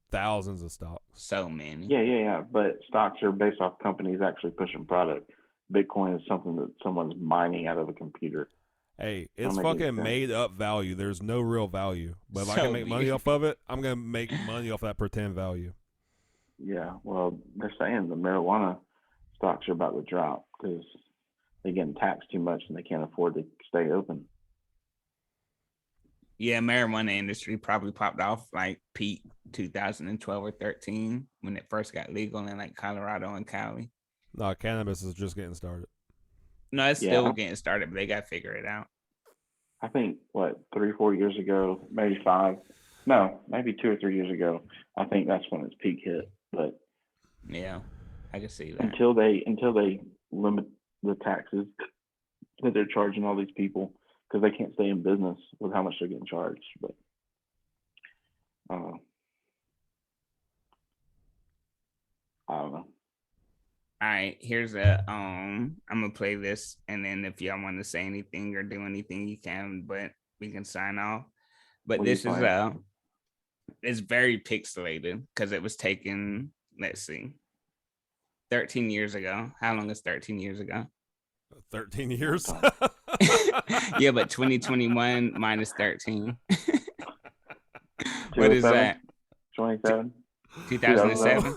thousands of stocks. So many. Yeah. But stocks are based off companies actually pushing product. Bitcoin is something that someone's mining out of a computer. Hey, it's fucking made up value. There's no real value. But if I can make money off of it, I'm gonna make money off that pretend value. Yeah, well, they're saying the marijuana stocks are about to drop because they're getting taxed too much and they can't afford to stay open. Yeah, marijuana industry probably popped off like peak 2012 or 13 when it first got legal in like Colorado and Cali. No, cannabis is just getting started. No, it's still getting started, but they got to figure it out. I think, 3-4 years ago, maybe 5. No, maybe 2 or 3 years ago. I think that's when its peak hit. But yeah, I can see that. Until they limit the taxes that they're charging all these people because they can't stay in business with how much they're getting charged. But I don't know. All right, here's a I'm gonna play this, and then if y'all want to say anything or do anything, you can. But we can sign off. But What are you this is playing? it's very pixelated because it was taken. Let's see, 13 years ago. How long is 13 years ago? 13 years. Yeah, but 2021 minus 13. What is that? 27? 2007.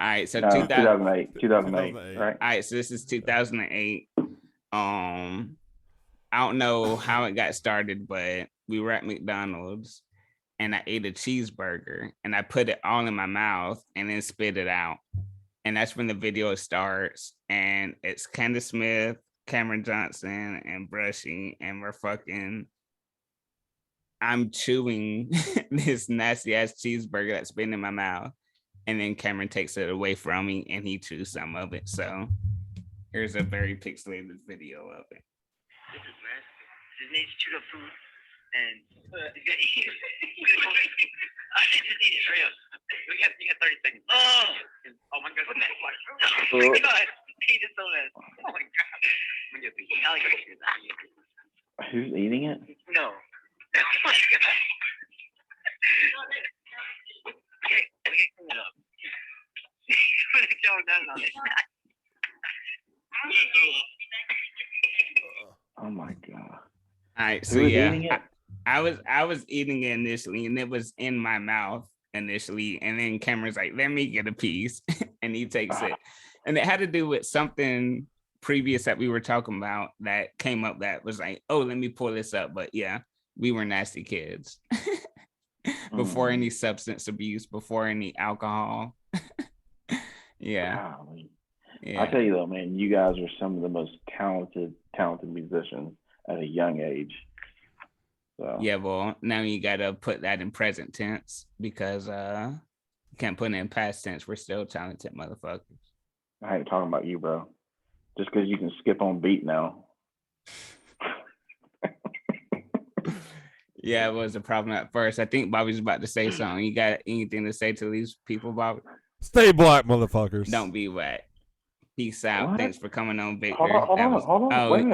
All right, so No, 2008. 2008, right? All right, so this is 2008. I don't know how it got started, but we were at McDonald's and I ate a cheeseburger and I put it all in my mouth and then spit it out. And that's when the video starts. And it's Candace Smith, Cameron Johnson, and Brushy, and I'm chewing this nasty ass cheeseburger that's been in my mouth. And then Cameron takes it away from me and he chews some of it. So here's a very pixelated video of it. This is nasty. His name's chewed up food and he's gonna eat it. I just eat it straight up. You got 30 seconds. Oh my god, what the fuck? Oh my god. He just so nasty. Oh my god. Who's eating it? No. Oh my god. Okay, let me clean it up. Put it down on it. Oh my god. All right, so Who was yeah, eating it? I was eating it initially, and it was in my mouth initially, and then Cameron's like, "Let me get a piece," and he takes it, and it had to do with something previous that we were talking about that came up that was like, "Oh, let me pull this up," but yeah, we were nasty kids before any substance abuse, before any alcohol. Yeah. Golly. Yeah. I tell you though, man, you guys are some of the most talented musicians at a young age. So Yeah, well, now you gotta put that in present tense because you can't put it in past tense. We're still talented motherfuckers. I ain't talking about you, bro. Just because you can skip on beat now. Yeah, it was a problem at first. I think Bobby's about to say something. You got anything to say to these people, Bobby? Stay black, motherfuckers. Don't be whack. Peace out. What? Thanks for coming on, Victor. Hold on. Oh, Wait a minute.